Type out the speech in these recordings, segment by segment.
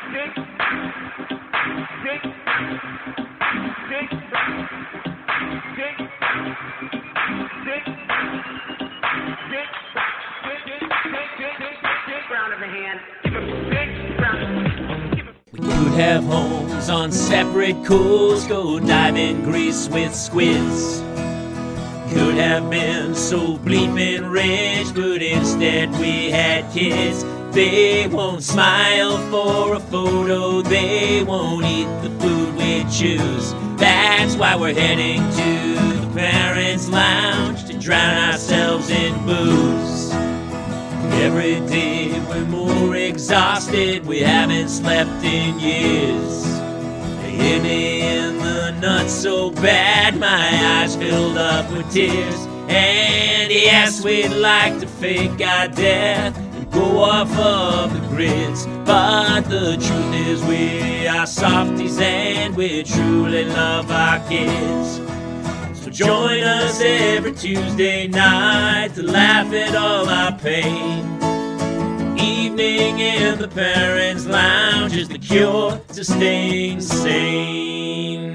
We could have homes on separate coasts, go dive in Greece with squids. Could have been so bleeping rich, but instead we had kids. They won't smile for a photo, they won't eat the food we choose. That's why we're heading to the parents' lounge to drown ourselves in booze. Every day we're more exhausted, we haven't slept in years. They hit me in the nuts so bad, my eyes filled up with tears. And yes, we'd like to fake our death and go off of the grids, but the truth is we are softies and we truly love our kids. So join us every Tuesday night to laugh at all our pain. Evening in the parents' lounge is the cure to staying sane.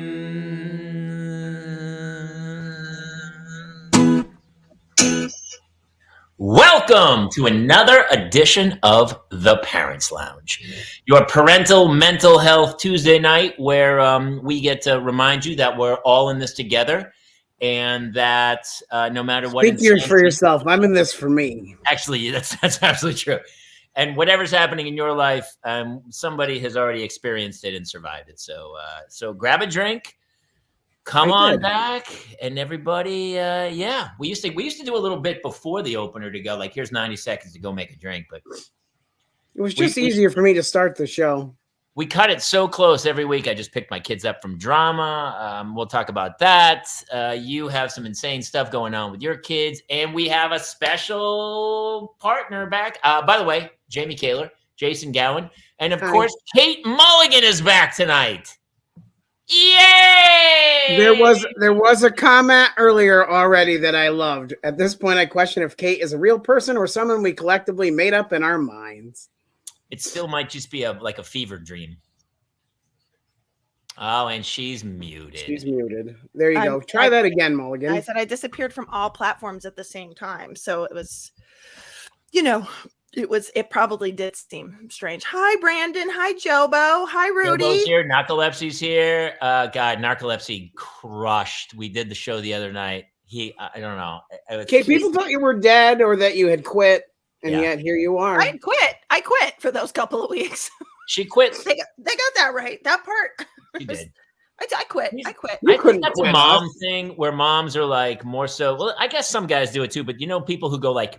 Welcome to another edition of The Parents Lounge, your parental mental health Tuesday night where we get to remind you that we're all in this together and that no matter what... Speak for yourself. I'm in this for me. Actually, that's absolutely true. And whatever's happening in your life, somebody has already experienced it and survived it. So grab a drink, come on back, and everybody, we used to do a little bit before the opener to go like, here's 90 seconds to go make a drink, but it was just easier for me to start the show. We cut it so close every week. I just picked my kids up from drama. We'll talk about that. You have some insane stuff going on with your kids, and we have a special partner back. By the way, Jamie Kaler, Jason Gowan, and of course, Kate Mulligan is back tonight. Yay! There was a comment earlier already that I loved. At this point, I question if Kate is a real person or someone we collectively made up in our minds. It still might just be like a fever dream. Oh, and she's muted. She's muted. There you go. Try that again, Mulligan. I said I disappeared from all platforms at the same time. So it was, it probably did seem strange. Hi, Brandon. Hi, Jobo. Hi, Rudy. Jobo's here. Narcolepsy's here. God, Narcolepsy crushed. We did the show the other night. I don't know. Okay, people thought you were dead or that you had quit. And yet here you are. I quit for those couple of weeks. She quit. They got that right. That part. She did. I quit. I think that's a mom thing where moms are like more so. Well, I guess some guys do it too, but people who go like,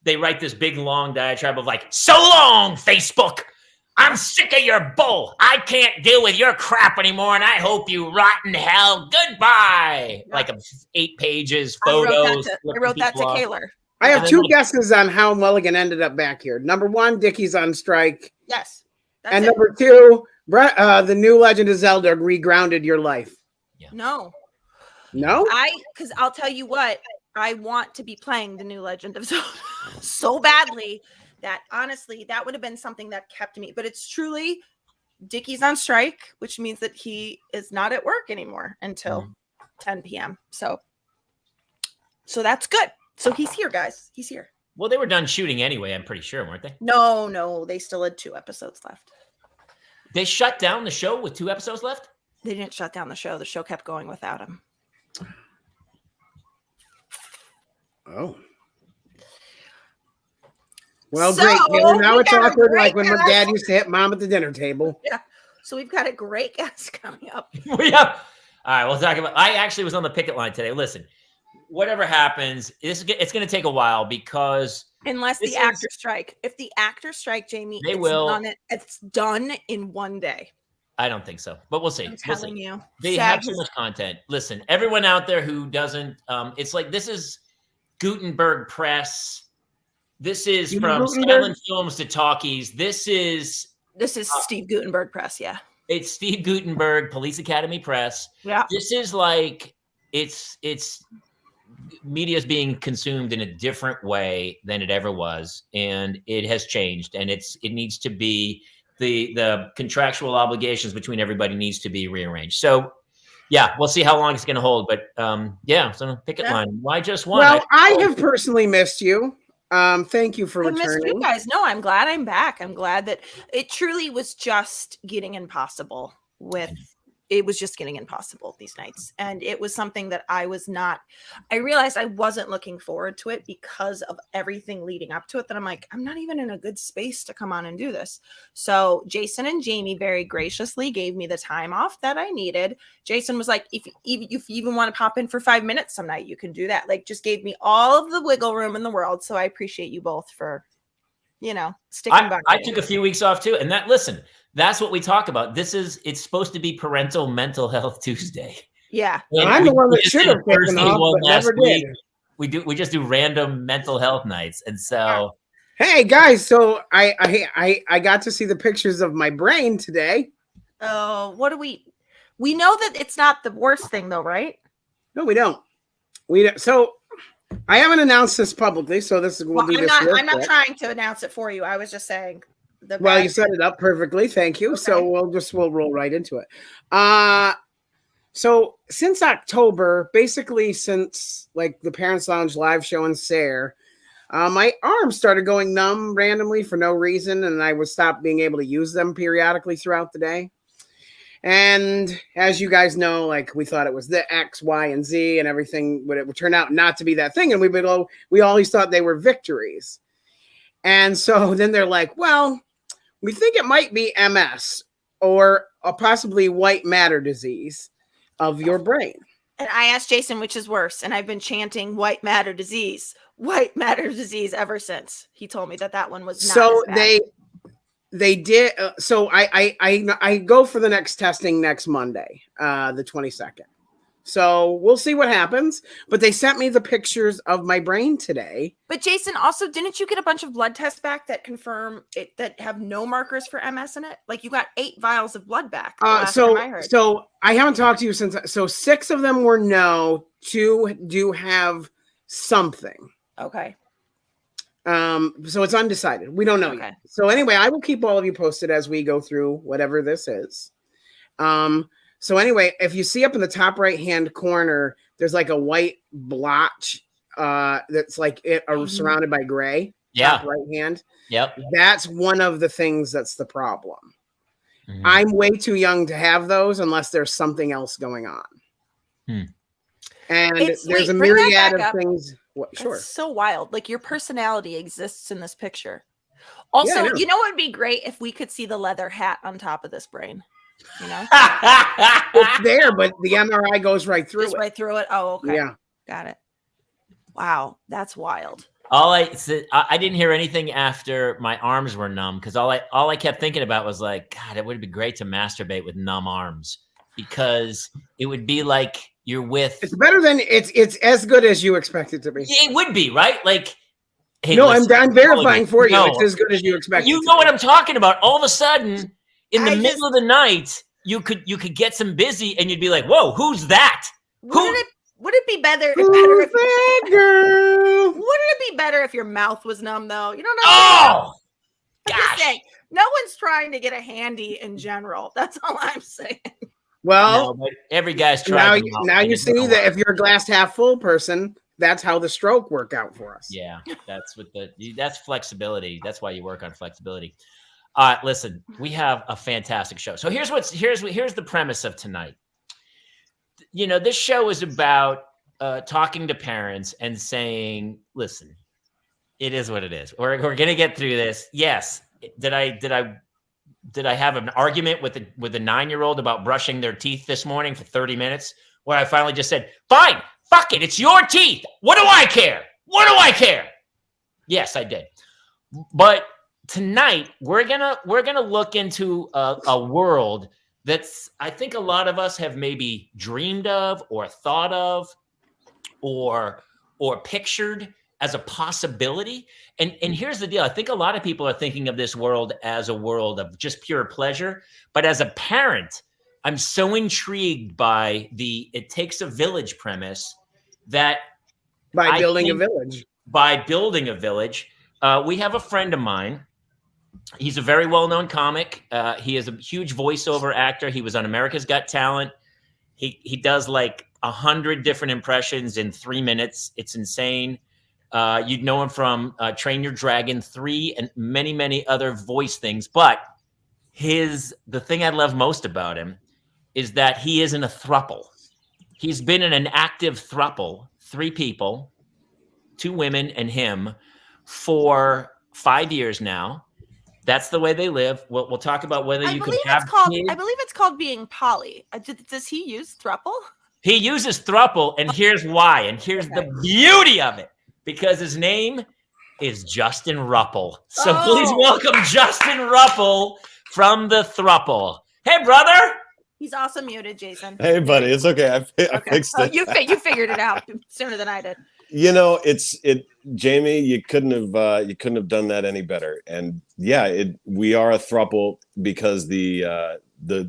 they write this big long diatribe of like, so long, Facebook. I'm sick of your bull. I can't deal with your crap anymore, and I hope you rot in hell. Goodbye. Yeah. Like 8 pages, photos. I wrote that to Kaler. I have 2 guesses on how Mulligan ended up back here. Number 1, Dickie's on strike. Yes. And number 2, the new Legend of Zelda regrounded your life. Yeah. No. Because I'll tell you what, I want to be playing the new Legend of Zelda so badly that honestly, that would have been something that kept me. But it's truly Dickie's on strike, which means that he is not at work anymore until 10 p.m. So that's good. So he's here, guys. He's here. Well, they were done shooting anyway, I'm pretty sure, weren't they? No. They still had 2 episodes left. They shut down the show with 2 episodes left? They didn't shut down the show. The show kept going without him. Oh. Well, great. Now it's awkward like when my dad used to hit mom at the dinner table. Yeah. So we've got a great guest coming up. We have. All right, we'll talk about. I actually was on the picket line today. Listen. Whatever happens, it's going to take a while because unless the actors strike. If the actors strike, Jamie, it's done in one day. I don't think so, but we'll see. I'm telling you, they have too much content. Listen, everyone out there who doesn't, it's like this is Gutenberg Press. This is from silent films to talkies. This is Steve Gutenberg Press. Yeah, it's Steve Gutenberg Police Academy Press. Yeah, this is like it's. Media is being consumed in a different way than it ever was, and it has changed, and it needs to be the contractual obligations between everybody needs to be rearranged. So yeah, we'll see how long it's going to hold. But yeah, so picket line. Why just one? Well, I have personally missed you. Thank you for returning. I missed you guys. No, I'm glad I'm back. I'm glad that it truly was just getting impossible it was just getting impossible these nights. And it was something that I realized I wasn't looking forward to it because of everything leading up to it, that I'm like, I'm not even in a good space to come on and do this. So Jason and Jamie very graciously gave me the time off that I needed. Jason was like, if you even want to pop in for 5 minutes some night, you can do that. Like, just gave me all of the wiggle room in the world. So I appreciate you both for, sticking by. I took a few weeks off too. And that's what we talk about. It's supposed to be Parental Mental Health Tuesday. Yeah. And I'm the one that should have taken off, but never did. We just do random mental health nights. And so. Hey guys, so I got to see the pictures of my brain today. Oh, we know that it's not the worst thing though, right? No, we don't. So I haven't announced this publicly, so I'm not trying to announce it for you. I was just saying. Well, you set it up perfectly. Thank you. Okay. So we'll roll right into it. So since October, basically since like the Parents Lounge live show in Sayre, my arms started going numb randomly for no reason, and I would stop being able to use them periodically throughout the day. And as you guys know, like we thought it was the X, Y, and Z, and everything would turn out not to be that thing, and we always thought they were victories. And so then they're like, well, we think it might be MS or a possibly white matter disease of your brain. And I asked Jason, which is worse, and I've been chanting white matter disease ever since. He told me that one was not so as bad. They did. So I go for the next testing next Monday, the 22nd. So we'll see what happens. But they sent me the pictures of my brain today. But Jason, also, didn't you get a bunch of blood tests back that confirm it, that have no markers for MS in it? Like you got 8 vials of blood back. So I haven't talked to you since. So 6 of them were no. 2 do have something. Okay. So it's undecided. We don't know yet. So anyway, I will keep all of you posted as we go through whatever this is. So anyway, if you see up in the top right-hand corner, there's like a white blotch that's like surrounded by gray. Yeah. Top right hand. Yep. That's one of the things that's the problem. Mm-hmm. I'm way too young to have those unless there's something else going on. And there's a myriad of things. Sure. It's so wild. Like your personality exists in this picture. Also, you know what would be great if we could see the leather hat on top of this brain. You know, it's there, but the MRI goes right through it. Right through it. Oh, okay. Yeah, got it. Wow, that's wild. I didn't hear anything after my arms were numb because all I kept thinking about was like, God, it would be great to masturbate with numb arms because it would be like you're with. It's better than it's as good as you expect it to be. It would be, right? Like. Hey, no, listen, I'm verifying for you. No, it's as good as you expect. You know what I'm talking about. All of a sudden. In the middle of the night, you could get some busy, and you'd be like, "Whoa, who's that?" Would it be better? Who's that girl? Wouldn't it be better if your mouth was numb, though? You don't know. Oh, gosh! Saying, no one's trying to get a handy in general. That's all I'm saying. Well, no, every guy's trying. Now you see that if you're a glass half full person, that's how the stroke worked out for us. Yeah, that's flexibility. That's why you work on flexibility. Listen, we have a fantastic show. So here's the premise of tonight. You know, this show is about talking to parents and saying, listen, it is what it is. We're going to get through this. Yes. Did I have an argument with a 9-year-old about brushing their teeth this morning for 30 minutes where I finally just said, fine, fuck it. It's your teeth. What do I care? What do I care? Yes, I did. But tonight, we're gonna look into a world that's I think a lot of us have maybe dreamed of or thought of or pictured as a possibility. And here's the deal. I think a lot of people are thinking of this world as a world of just pure pleasure. But as a parent, I'm so intrigued by the it takes a village premise that by building a village. We have a friend of mine He's a very well-known comic. He is a huge voiceover actor. He was on America's Got Talent. He does like 100 different impressions in 3 minutes. It's insane. You'd know him from Train Your Dragon 3 and many, many other voice things. But the thing I love most about him is that he isn't a throuple. He's been in an active throuple, 3 people, 2 women and him, for 5 years now. That's the way they live. We'll talk about whether you can have kids. I believe it's called being poly. Does he use throuple? He uses throuple, and here's why. And here's the beauty of it. Because his name is Justin Rupple. So please welcome Justin Rupple from the Throuple. Hey, brother. He's also muted, Jason. Hey, buddy. It's okay. I fixed it. You figured it out sooner than I did. You know, Jamie, you couldn't have done that any better. And yeah, we are a throuple because the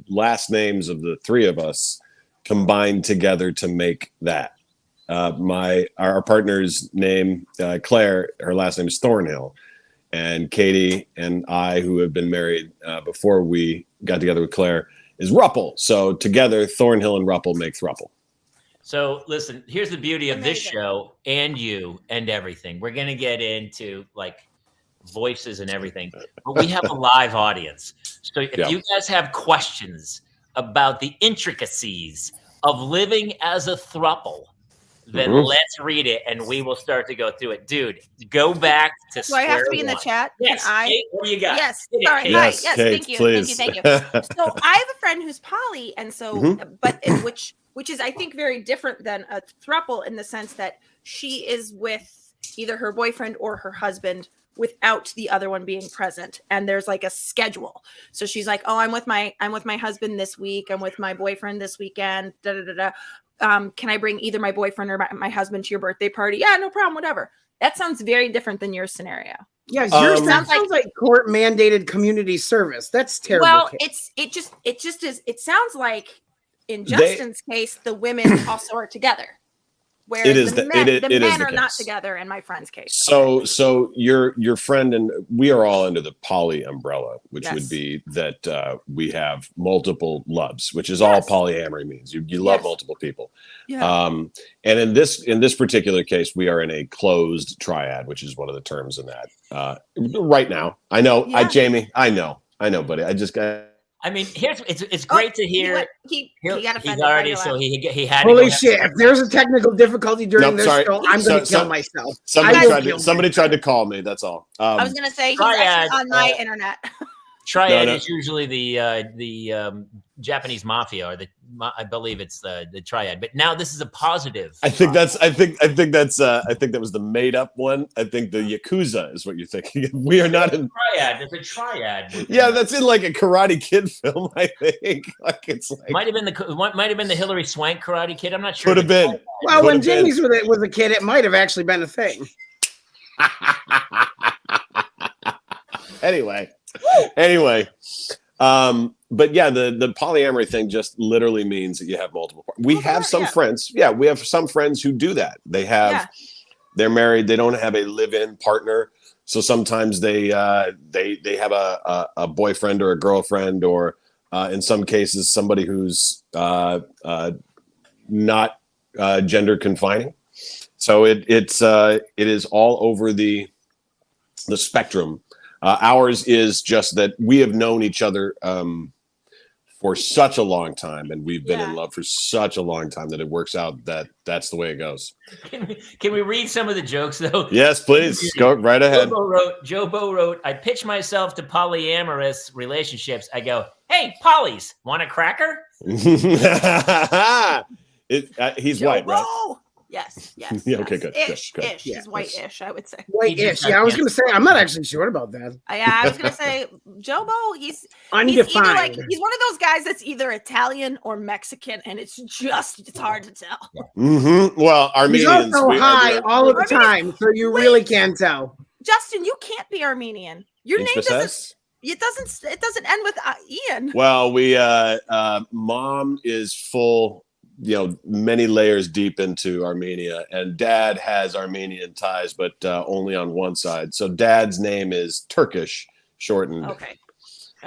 last names of the 3 of us combined together to make that. Our partner's name, Claire, her last name is Thornhill, and Katie and I, who have been married before we got together with Claire, is Rupple. So together, Thornhill and Rupple make Throuple. So listen, here's the beauty of this show and you and everything. We're going to get into like voices and everything, but we have a live audience. So if you guys have questions about the intricacies of living as a throuple, then let's read it and we will start to go through it. Dude, go back to Do I have to be in the chat? Yes. Kate, what do you got? Yes. Sorry. Yes, Yes. Kate, Thank you. please. Thank you. So I have a friend who's poly, and so, which is, I think, very different than a throuple in the sense that she is with either her boyfriend or her husband without the other one being present, and there's like a schedule. So she's like, "Oh, I'm with my husband this week. I'm with my boyfriend this weekend. Da da da da. Can I bring either my boyfriend or my husband to your birthday party? Yeah, no problem, whatever." That sounds very different than your scenario. Yeah, yours sounds like court mandated community service. That's terrible. Well, it just is. It sounds like in Justin's case, the women also are together. Whereas the men are not together in my friend's case. So your friend and we are all under the poly umbrella, which would be that we have multiple loves, which is all polyamory means. You love multiple people. Yeah. And in this particular case, we are in a closed triad, which is one of the terms in that. Right now, I know, Jamie, I know, buddy. I just got. I mean, it's great to hear. He got offended. He's already, so he had. Holy shit! If there's a technical difficulty during this show, I'm going to kill myself. Somebody tried to call me. That's all. I was going to say he's actually on my internet. Triad is usually the Japanese mafia, or I believe it's the triad. But now this is a positive. I think that was the made up one. I think the Yakuza is what you're thinking. We are not in triad. There's a triad. Yeah, that's in like a Karate Kid film. I think might have been the Hilary Swank Karate Kid. I'm not sure. Could have been. Well, when Jamie's was a kid, it might have actually been a thing. Anyway, but yeah, the polyamory thing just literally means that you have multiple partners. We have some friends. Yeah, we have some friends who do that. They're married. They don't have a live-in partner. So sometimes they have a boyfriend or a girlfriend, or in some cases, somebody who's not gender confining. So it is all over the spectrum. Ours is just that we have known each other for such a long time, and we've been in love for such a long time that it works out that's the way it goes. Can we read some of the jokes though? Yes, please. Go right ahead. Joe Bo wrote, "I pitch myself to polyamorous relationships. I go, hey, polys, want a cracker?" He's white, right? Yes. Yeah, okay, good. Ish. Good. He's white-ish, I would say. White-ish. Yeah, I was going to say, I'm not actually sure about that. I was going to say, Joe Bo, he's undefined. He's one of those guys that's either Italian or Mexican, and it's hard to tell. Mm-hmm. Well, Armenians. He's also high all of the time, so you really can't tell. Justin, you can't be Armenian. Your name doesn't. It doesn't end with Ian. Well, we mom is full. Many layers deep into Armenia, and dad has Armenian ties, but only on one side. So dad's name is Turkish, shortened. Okay.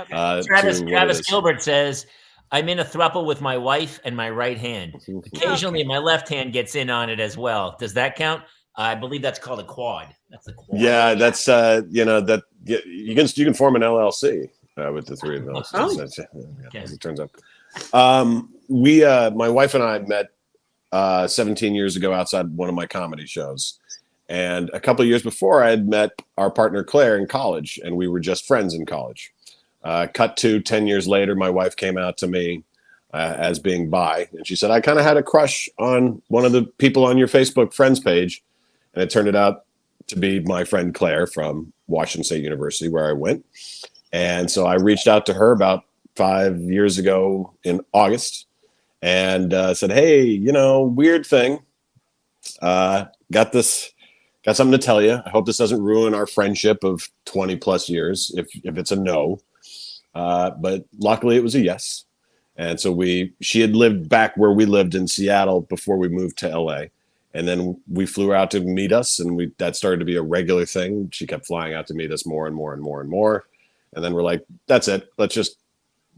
Travis Gilbert says, I'm in a throuple with my wife and my right hand. Occasionally, my left hand gets in on it as well. Does that count? I believe that's called a quad. That's the quad. Yeah, that's that you can form an LLC with the three of those. As it turns out. My wife and I met 17 years ago outside one of my comedy shows. And a couple of years before, I had met our partner Claire in college, and we were just friends in college. Cut to 10 years later, my wife came out to me as being bi, and she said, I kind of had a crush on one of the people on your Facebook friends page. And it turned out to be my friend Claire from Washington State University, where I went. And so I reached out to her about 5 years ago in August and said, hey, weird thing. Got something to tell you. I hope this doesn't ruin our friendship of 20 plus years if it's a no. But luckily it was a yes. And so she had lived back where we lived in Seattle before we moved to LA. And then we flew her out to meet us, and that started to be a regular thing. She kept flying out to meet us more and more and more and more. And then we're like, that's it. Let's just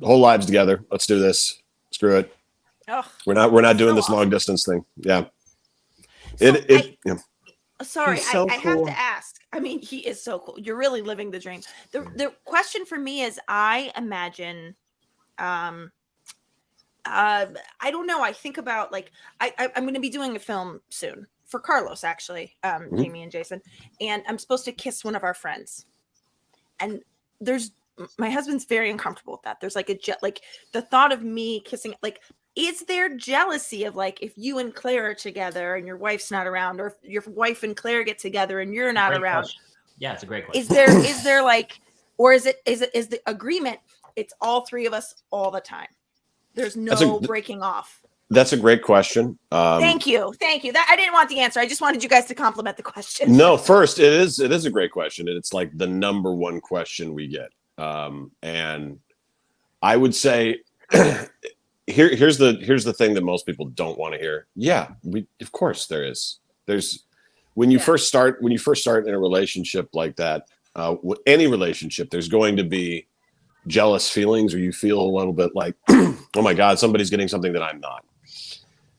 whole lives together. Let's do this. Screw it. Oh, we're not doing this long distance thing. Yeah. Sorry, so I have to ask. I mean, he is so cool. You're really living the dream. The question for me is, I imagine, I don't know. I think about I'm going to be doing a film soon for Carlos, actually, Jamie and Jason, and I'm supposed to kiss one of our friends. And my husband's very uncomfortable with that. There's the thought of me kissing, is there jealousy of if you and Claire are together and your wife's not around, or if your wife and Claire get together and you're not around? Question. Yeah, it's a great question. Is there or is the agreement? It's all three of us all the time. There's no breaking off. That's a great question. Thank you. That I didn't want the answer. I just wanted you guys to compliment the question. No, first it is a great question, and it's the number one question we get. And I would say here's the thing that most people don't want to hear. Yeah, of course there is. There's when you first start in a relationship like that, any relationship, there's going to be jealous feelings, or you feel a little bit like, oh my God, somebody's getting something that I'm not.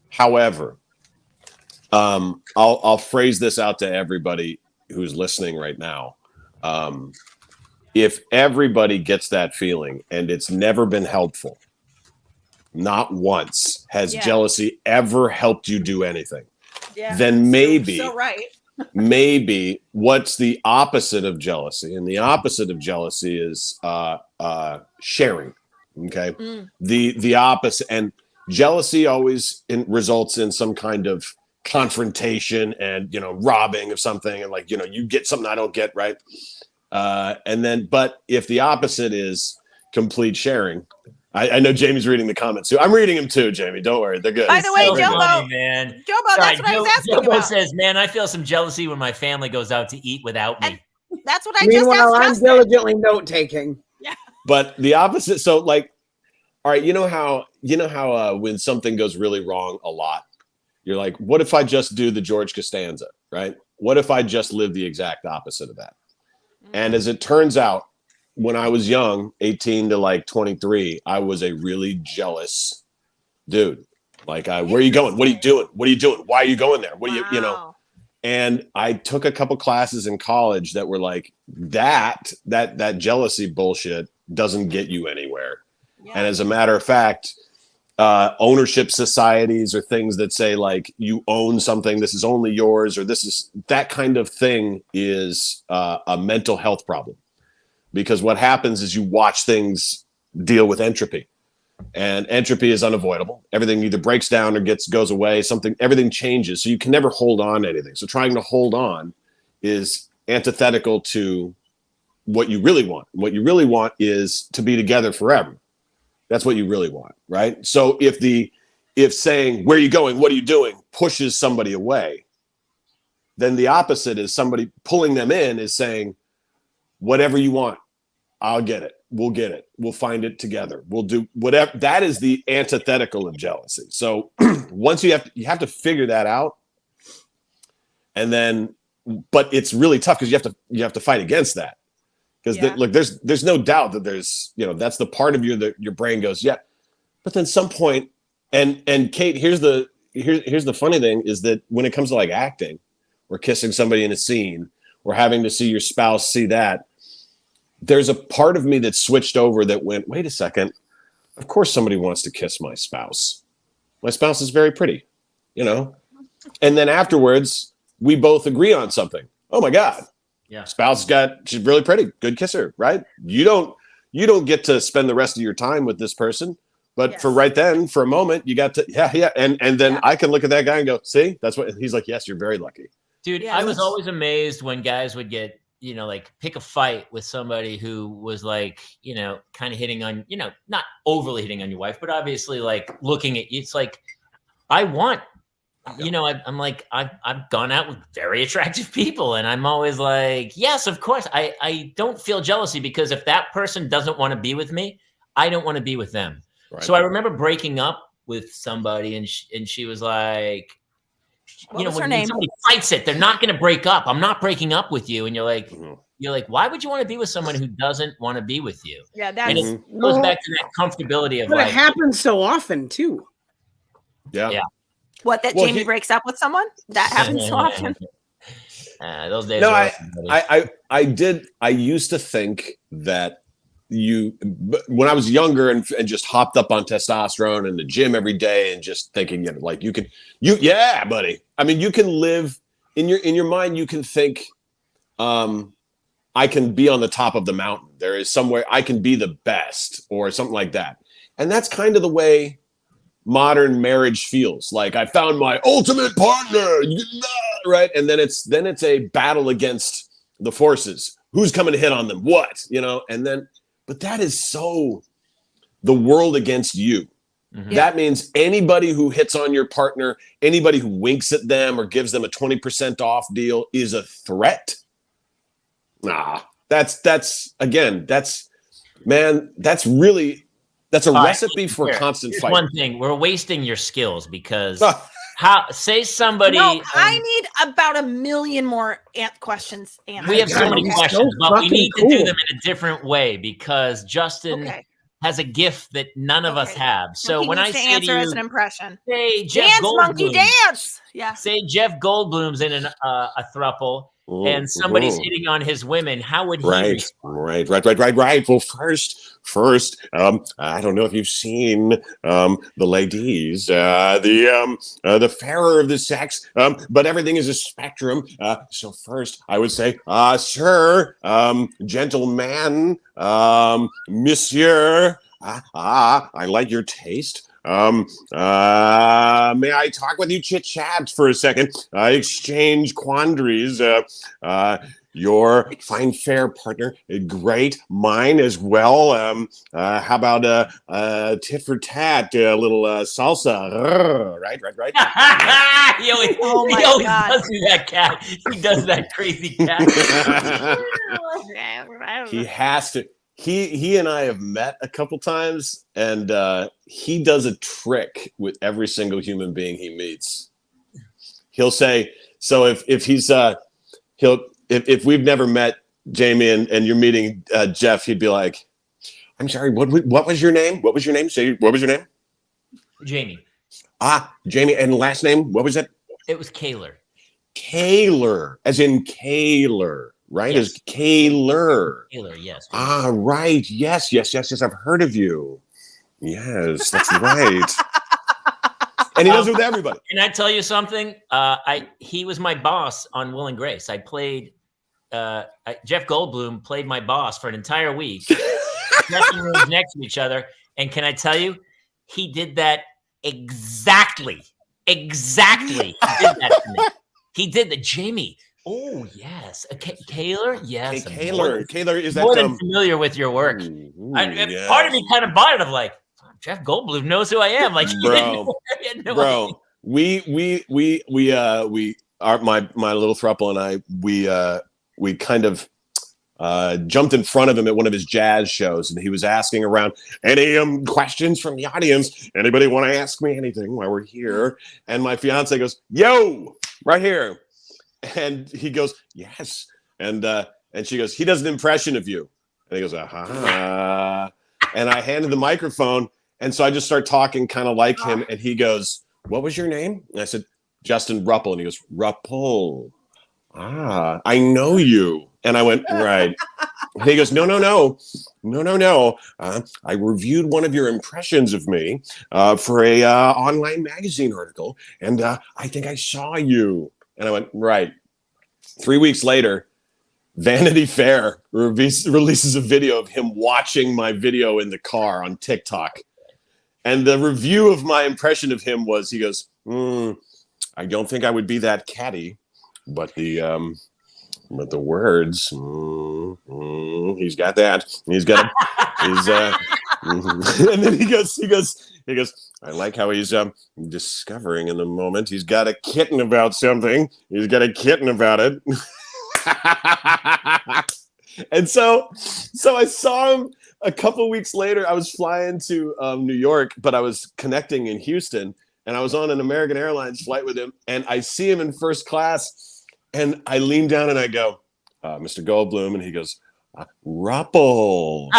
However, I'll phrase this out to everybody who's listening right now. If everybody gets that feeling and it's never been helpful, not once has jealousy ever helped you do anything, then maybe, so right. maybe what's the opposite of jealousy? And the opposite of jealousy is sharing. Okay. The opposite, and jealousy always results in some kind of confrontation and, robbing of something, and you get something I don't get, right? But if the opposite is complete sharing, I know Jamie's reading the comments too. I'm reading them too, Jamie. Don't worry, they're good. By the way, Jobo, that's what I was asking Jobo about. says, man, I feel some jealousy when my family goes out to eat without me. And that's what I just asked. I'm diligently note taking. Yeah. But the opposite. So all right, you know how when something goes really wrong a lot, you're like, what if I just do the George Costanza, right? What if I just live the exact opposite of that? And as it turns out, when I was young, 18 to 23, I was a really jealous dude. Where are you going? What are you doing? What are you doing? Why are you going there? What are you? And I took a couple classes in college that were that jealousy bullshit doesn't get you anywhere. Yeah. And as a matter of fact, ownership societies or things that say you own something, this is only yours, or that kind of thing is a mental health problem. Because what happens is you watch things deal with entropy, and entropy is unavoidable. Everything either breaks down or goes away. Everything changes. So you can never hold on to anything. So trying to hold on is antithetical to what you really want. What you really want is to be together forever. That's what you really want, right? So if saying, where are you going? What are you doing? Pushes somebody away, then the opposite is somebody pulling them in is saying, whatever you want, I'll get it. We'll get it. We'll find it together. We'll do whatever. That is the antithetical of jealousy. So once you have to figure that out, and then, but it's really tough because you have to fight against that. Because look, there's no doubt that there's, that's the part of you that your brain goes, yeah. But then some point, and Kate, here's the funny thing is that when it comes to like acting or kissing somebody in a scene or having to see your spouse see that, there's a part of me that switched over that went, wait a second, of course somebody wants to kiss my spouse. My spouse is very pretty, And then afterwards, we both agree on something. Oh my God. Yeah. Spouse she's really pretty. Good kisser, right? You don't get to spend the rest of your time with this person. But for right then, for a moment, you got to, yeah. And then I can look at that guy and go, see, that's what he's like. Yes, you're very lucky. Dude, I was always amazed when guys would get, like pick a fight with somebody who was like, kind of hitting on, not overly hitting on your wife, but obviously like looking at you. It's like, I want, I'm like, I've gone out with very attractive people. And I'm always like, yes, of course. I don't feel jealousy because if that person doesn't want to be with me, I don't want to be with them. Right. So I remember breaking up with somebody and she was like, when somebody fights it, they're not going to break up. I'm not breaking up with you. And you're like, why would you want to be with someone who doesn't want to be with you? Yeah, that's it goes back to that comfortability of but it happens so often too. Yeah. What, that Jamie breaks up with someone? That happens so often. Those days. No, I used to think that when I was younger and just hopped up on testosterone in the gym every day and just thinking, like buddy. I mean, you can live in your mind. You can think, I can be on the top of the mountain. There is somewhere I can be the best or something like that. And that's kind of the way modern marriage feels. Like I found my ultimate partner, right? And then it's a battle against the forces. Who's coming to hit on them? What, and then, but that is so the world against you. Mm-hmm. That means anybody who hits on your partner, anybody who winks at them or gives them a 20% off deal is a threat. Nah, that's a recipe for constant fight. One thing, we're wasting your skills because somebody. No, I need about 1 million more questions answered. We have so many questions, but we need to do them in a different way because Justin has a gift that none of us have. So when I say to you, as an impression, say Jeff dance, Goldblum, monkey, dance. Yeah. Say Jeff Goldblum's in a throuple. And somebody's hitting on his women, how would he respond? Right. Well, first, I don't know if you've seen the ladies, the fairer of the sex, but everything is a spectrum. So first, I would say, sir, gentleman, monsieur, I like your taste. May I talk with you chit-chat for a second? Exchange quandaries. Your fine fair partner, great. Mine as well. How about tit for tat, a little salsa? Right. He always does do that, cat. He does that crazy cat. He has to. He and I have met a couple times, and he does a trick with every single human being he meets. He'll say, so if he's if we've never met Jamie and you're meeting Jeff, he'd be like, I'm sorry, what was your name? What was your name? Say, what was your name? Jamie. Jamie, and last name, what was it? It was Kaler. Kaler, as in Kaler. Right? Yes. As Kaler. Kaler, yes. Right. Yes. I've heard of you. Yes, that's right. And he does it with everybody. Can I tell you something? He was my boss on Will and Grace. I played Jeff Goldblum played my boss for an entire week. Dressing rooms next to each other. And can I tell you, he did that exactly. He did that to me. He did that. Jamie. Oh, yes. Kaler? Yes. Hey, Kaler is that more than familiar with your work. Yes. Part of me kind of bought it of like, Jeff Goldblum knows who I am. Like, bro, my little throuple and I, we kind of jumped in front of him at one of his jazz shows, and he was asking around, any questions from the audience? Anybody want to ask me anything while we're here? And my fiance goes, yo, right here. And he goes, yes. And she goes, he does an impression of you. And he goes, and I handed the microphone. And so I just start talking kind of like him. And he goes, what was your name? And I said, Justin Rupple. And he goes, Rupple. I know you. And I went, right. And he goes, no. I reviewed one of your impressions of me for a online magazine article. And I think I saw you. And I went, right. 3 weeks later, Vanity Fair releases a video of him watching my video in the car on TikTok. And the review of my impression of him was, he goes, I don't think I would be that catty, but the words, he's got that. And then he goes, I like how he's discovering in the moment. He's got a kitten about something. He's got a kitten about it. And so I saw him a couple weeks later. I was flying to New York, but I was connecting in Houston, and I was on an American Airlines flight with him, and I see him in first class, and I lean down and I go, Mr. Goldblum, and he goes, Rupple.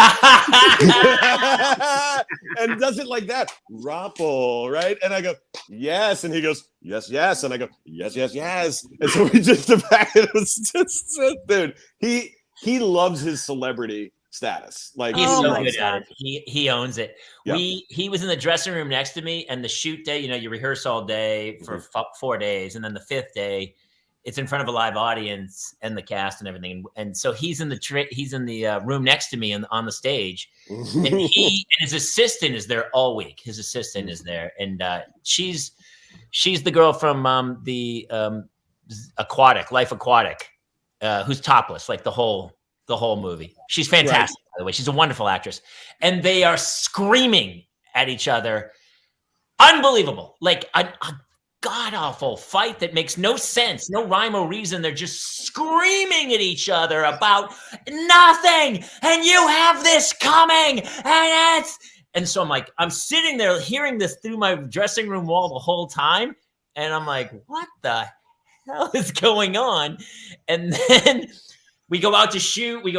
And does it like that, Rupple, right? And I go, yes. And he goes, yes. And I go, yes. And so we just, the fact it was just, dude, he loves his celebrity status. Like, he's Oh so my good at God. it. He owns it. Yep. He was in the dressing room next to me, and the shoot day, you rehearse all day for 4 days, and then the 5th day, it's in front of a live audience and the cast and everything. And so he's in the room next to me on the stage, and he and his assistant is there all week. His assistant is there, and she's the girl from the Life Aquatic, who's topless like the whole movie. She's fantastic, by the way. She's a wonderful actress, and they are screaming at each other. Unbelievable, like a god-awful fight that makes no sense, no rhyme or reason. They're just screaming at each other about nothing, and you have this coming, and so I'm sitting there hearing this through my dressing room wall the whole time, and I'm like, what the hell is going on? And then we go out to shoot. We're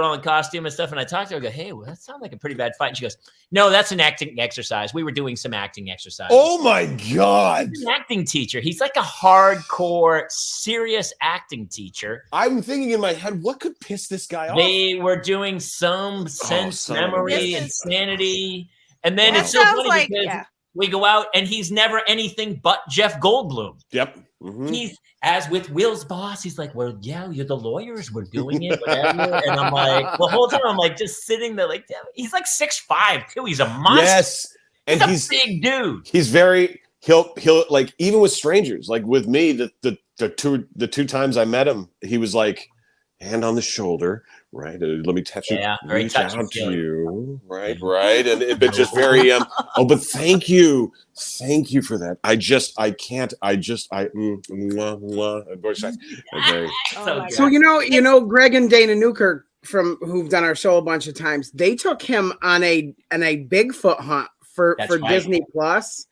all in costume and stuff. And I talked to her. I go, hey, well, that sounds like a pretty bad fight. And she goes, no, that's an acting exercise. We were doing some acting exercises. oh my God. He's an acting teacher. He's like a hardcore, serious acting teacher. I'm thinking in my head, what could piss this guy off? They were doing some sense, memory, insanity. And then That it's so sounds funny like, because yeah. we go out and he's never anything but Jeff Goldblum. Yep. Mhm. He's, as with Will's boss, he's like, well, yeah, you're the lawyers. We're doing it, whatever. And I'm like, the whole time I'm like just sitting there like, damn, he's like 6'5" too. He's a monster. Yes. And he's a big dude. He's very, he'll like, even with strangers, like with me, the two times I met him, he was like, hand on the shoulder, right? Let me touch you, very reach out touchy to you, right? And but just very but thank you for that. So Greg and Dana Newkirk who've done our show a bunch of times, they took him on a Bigfoot hunt for Disney Plus.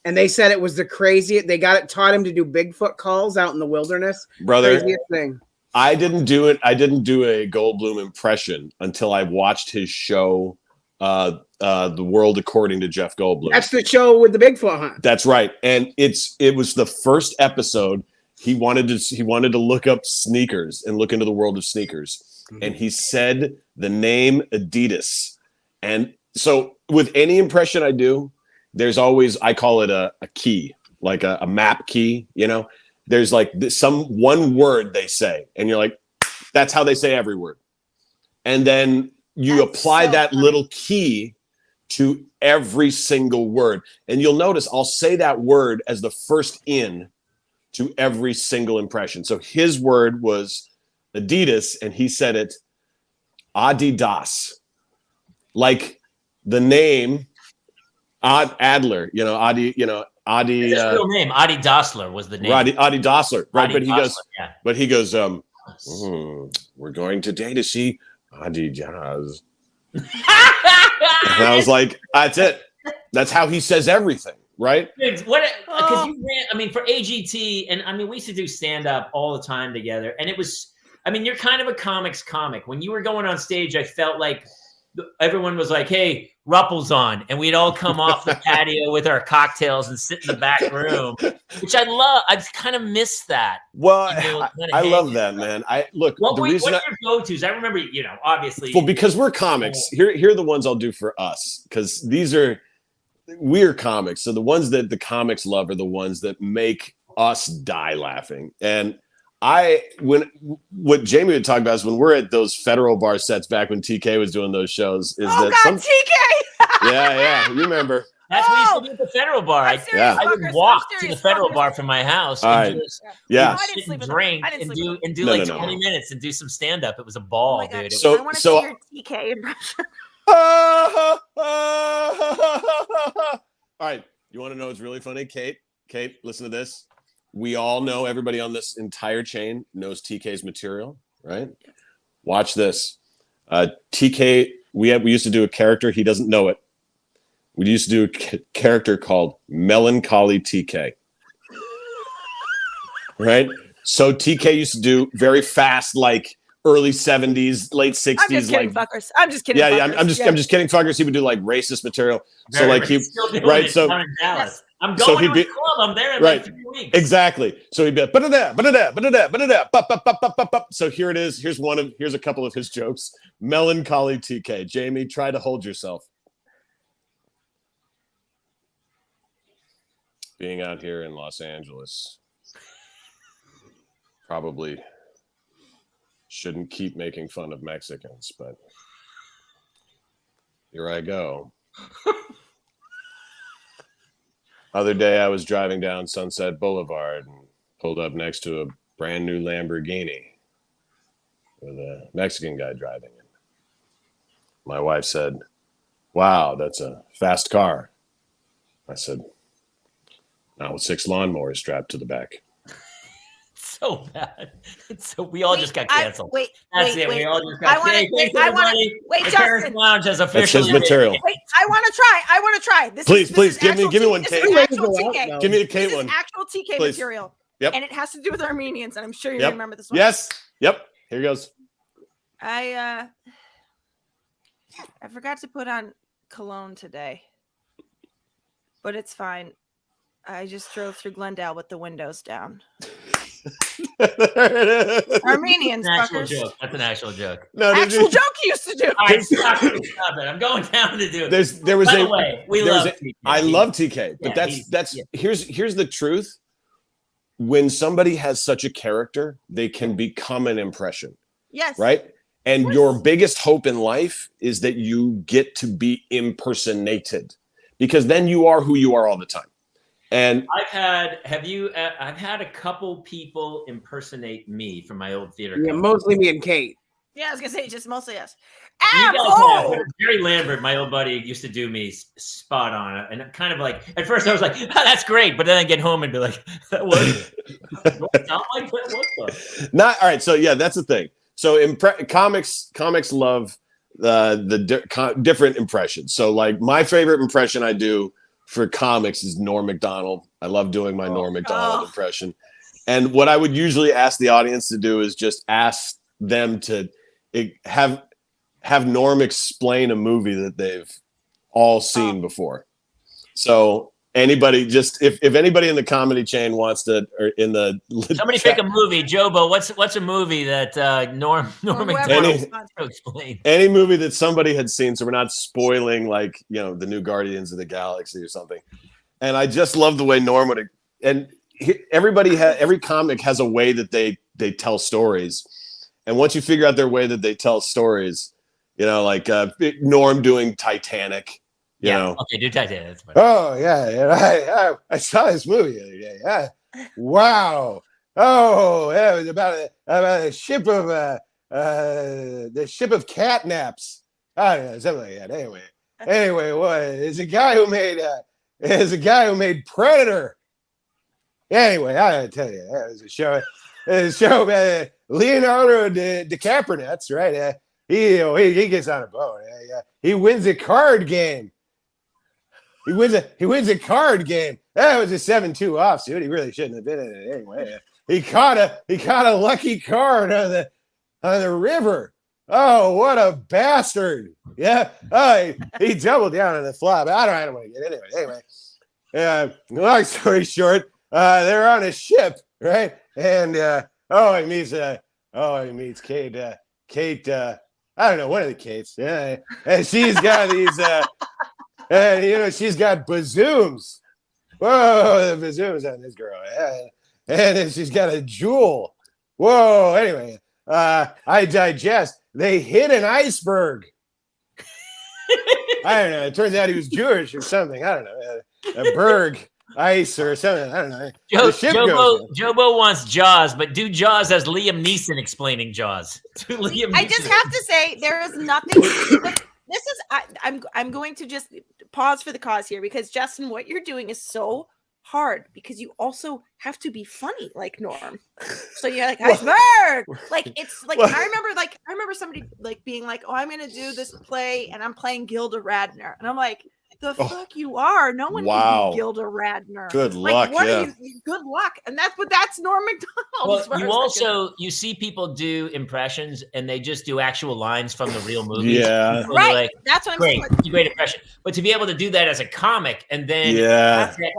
And they said it was the craziest. They taught him to do Bigfoot calls out in the wilderness. Brother, craziest thing. I didn't do it. I didn't do a Goldblum impression until I watched his show, The World According to Jeff Goldblum. That's the show with the Bigfoot hunt. That's right. And it was the first episode. He wanted to look up sneakers and look into the world of sneakers. Mm-hmm. And he said the name Adidas. And so with any impression I do, there's always, I call it a key, like a map key, There's like one word they say, and you're like, that's how they say every word. And then you apply that little key to every single word. And you'll notice I'll say that word as the first in to every single impression. So his word was Adidas, and he said it Adidas, like the name Adler, Adi, Adi, his real name, Adi Dassler was the name. Adi Dassler, right? Adi But he goes, we're going today to see Adi Jazz. And I was like, that's it. That's how he says everything, right? Because you ran, for AGT, and we used to do stand up all the time together, and it was I mean, you're kind of a comics comic. When you were going on stage, I felt like everyone was like, "Hey, Rupple's on," and we'd all come off the patio with our cocktails and sit in the back room, which I love. I kind of miss that. Well, You know, I love that, man. What the are reason your go-tos? I remember, obviously. well, because we're comics. Here are the ones I'll do for us, because we're comics. So the ones that the comics love are the ones that make us die laughing. And what Jamie would talk about is when we're at those Federal Bar sets back when TK was doing those shows. TK! Yeah, you remember. That's what we used to do at the Federal Bar. I would walk to the Federal Bar from my house and just sit and drink and do like 20 minutes and do some stand-up. It was a ball, dude. So I want to see your TK impression. All right, you want to know what's really funny, Kate? Kate, listen to this. We all know, everybody on this entire chain knows TK's material, right? Watch this. TK, we used to do a character. He doesn't know it. We used to do a character called Melancholy TK. Right? So TK used to do very fast, like early 70s, late 60s. I'm just kidding, fuckers. I'm just kidding. Yeah, I'm just kidding, fuckers. He would do like racist material. So like he, right? So I'm going to the club. I'm there in like 3 weeks. Exactly. So he'd be like, so here it is. Here's a couple of his jokes. Melancholy TK. Jamie, try to hold yourself. Being out here in Los Angeles, probably shouldn't keep making fun of Mexicans, but here I go. Other day, I was driving down Sunset Boulevard and pulled up next to a brand new Lamborghini with a Mexican guy driving it. My wife said, "Wow, that's a fast car." I said, "Not with 6 lawnmowers strapped to the back." So bad. We all just got canceled. We all just got canceled. Justin. Lounge has officially. That's his material. Wait, I want to try. Please, give me one, Kate. Give me the Kate one. This is actual TK material. Yep. And it has to do with Armenians, and I'm sure you remember this one. Yes. Yep. Here goes. I forgot to put on cologne today, but it's fine. I just drove through Glendale with the windows down. Armenians, fuckers. Joke. That's an actual joke. No, actual joke you used to do. All right, stop it. I'm going down to do it. I love TK, but here's the truth. When somebody has such a character, they can become an impression. Yes. Right? And your biggest hope in life is that you get to be impersonated, because then you are who you are all the time. And I've had a couple people impersonate me from my old theater company. Mostly me and Kate. Yeah, I was gonna say just mostly us. Jerry Lambert, my old buddy, used to do me spot on, and kind of like at first I was like, "That's great," but then I get home and be like, "That was not like that." What not all right. So yeah, that's the thing. So comics love the different impressions. So like my favorite impression I do for comics is Norm Macdonald. I love doing my Norm Macdonald impression. And what I would usually ask the audience to do is just ask them to have Norm explain a movie that they've all seen before. So anybody, just if anybody in the comedy chain wants to, or in the somebody pick a movie, Jobo. What's a movie that Norm Macdonald to explain? Any movie that somebody had seen, so we're not spoiling like the new Guardians of the Galaxy or something. And I just love the way Norm would, and every comic has a way that they tell stories, and once you figure out their way that they tell stories, like Norm doing Titanic. You know. Okay, do Titanic. That's fine. Oh yeah, I saw this movie the other day. Yeah. Wow. Oh, yeah, it was about a ship of the ship of catnaps. I don't know, something like that. Anyway, there's a guy who made Predator. Anyway, I gotta tell you, that was a show. About Leonardo DiCaprio. That's right. He gets on a boat. He wins a card game. He wins a card game. That was a 7-2 offsuit. He really shouldn't have been in it anyway. He caught a lucky card on on the river. Oh, what a bastard. Yeah. Oh, he doubled down on the flop. I don't want to get into it. Anyway, long story short, they're on a ship, right? And he meets Kate. Kate, I don't know, one of the Kates. Yeah. And she's got these and she's got bazooms. Whoa, the bazooms on this girl. Yeah. And then she's got a jewel. Whoa, anyway. I digest. They hit an iceberg. I don't know. It turns out he was Jewish or something. I don't know. A berg, ice or something. I don't know. Jobo wants Jaws, but do Jaws as Liam Neeson explaining Jaws. I just have to say there is nothing. This is I'm going to just pause for the cause here because Justin, what you're doing is so hard because you also have to be funny like Norm. So you're like iceberg. Like it's like I remember somebody like being like, "Oh, I'm going to do this play and I'm playing Gilda Radner." And I'm like, "The fuck you are. No one can be Gilda Radner." Good luck. What are you? Good luck. And that's Norm Macdonald. Well, you see people do impressions and they just do actual lines from the real movie. Yeah. Right. Like, that's what I'm saying. Great impression. But to be able to do that as a comic and then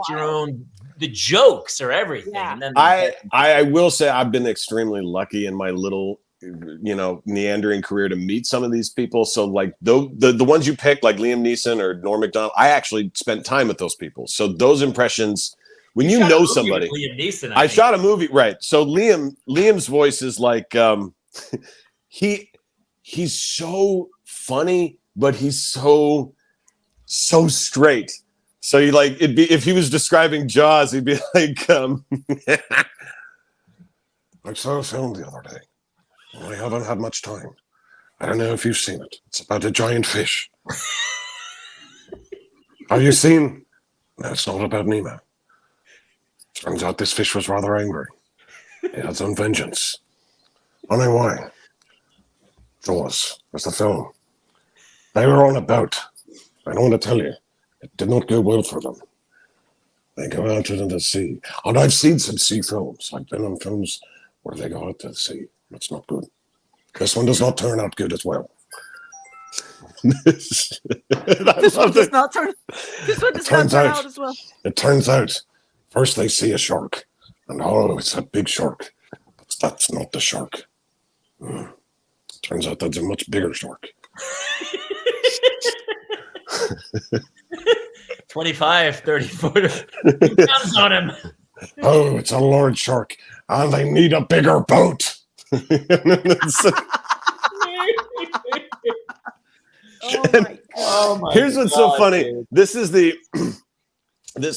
your own the jokes or everything. Yeah. And then I will say I've been extremely lucky in my little meandering career to meet some of these people. So like the ones you picked, like Liam Neeson or Norm Macdonald, I actually spent time with those people. So those impressions, when you know somebody, Liam Neeson, I shot a movie, right? So Liam's voice is like he's so funny, but he's so straight. So you like it'd be if he was describing Jaws, he'd be like, I saw a film the other day. I haven't had much time. I don't know if you've seen it. It's about a giant fish. Have you seen? No, it's not about Nemo. Turns out this fish was rather angry. It had its own vengeance. I know why. Jaws was the film. They were on a boat. I don't want to tell you. It did not go well for them. They go out into the sea. And I've seen some sea films. I've been on films where they go out to the sea. It's not good. This one does not turn out good as well. This one does not turn out as well. It turns out, first they see a shark. And it's a big shark. But that's not the shark. Turns out that's a much bigger shark. 25, 30 footer. He comes on him. Oh, it's a large shark. And they need a bigger boat. Oh my Here's what's so funny. Dude. This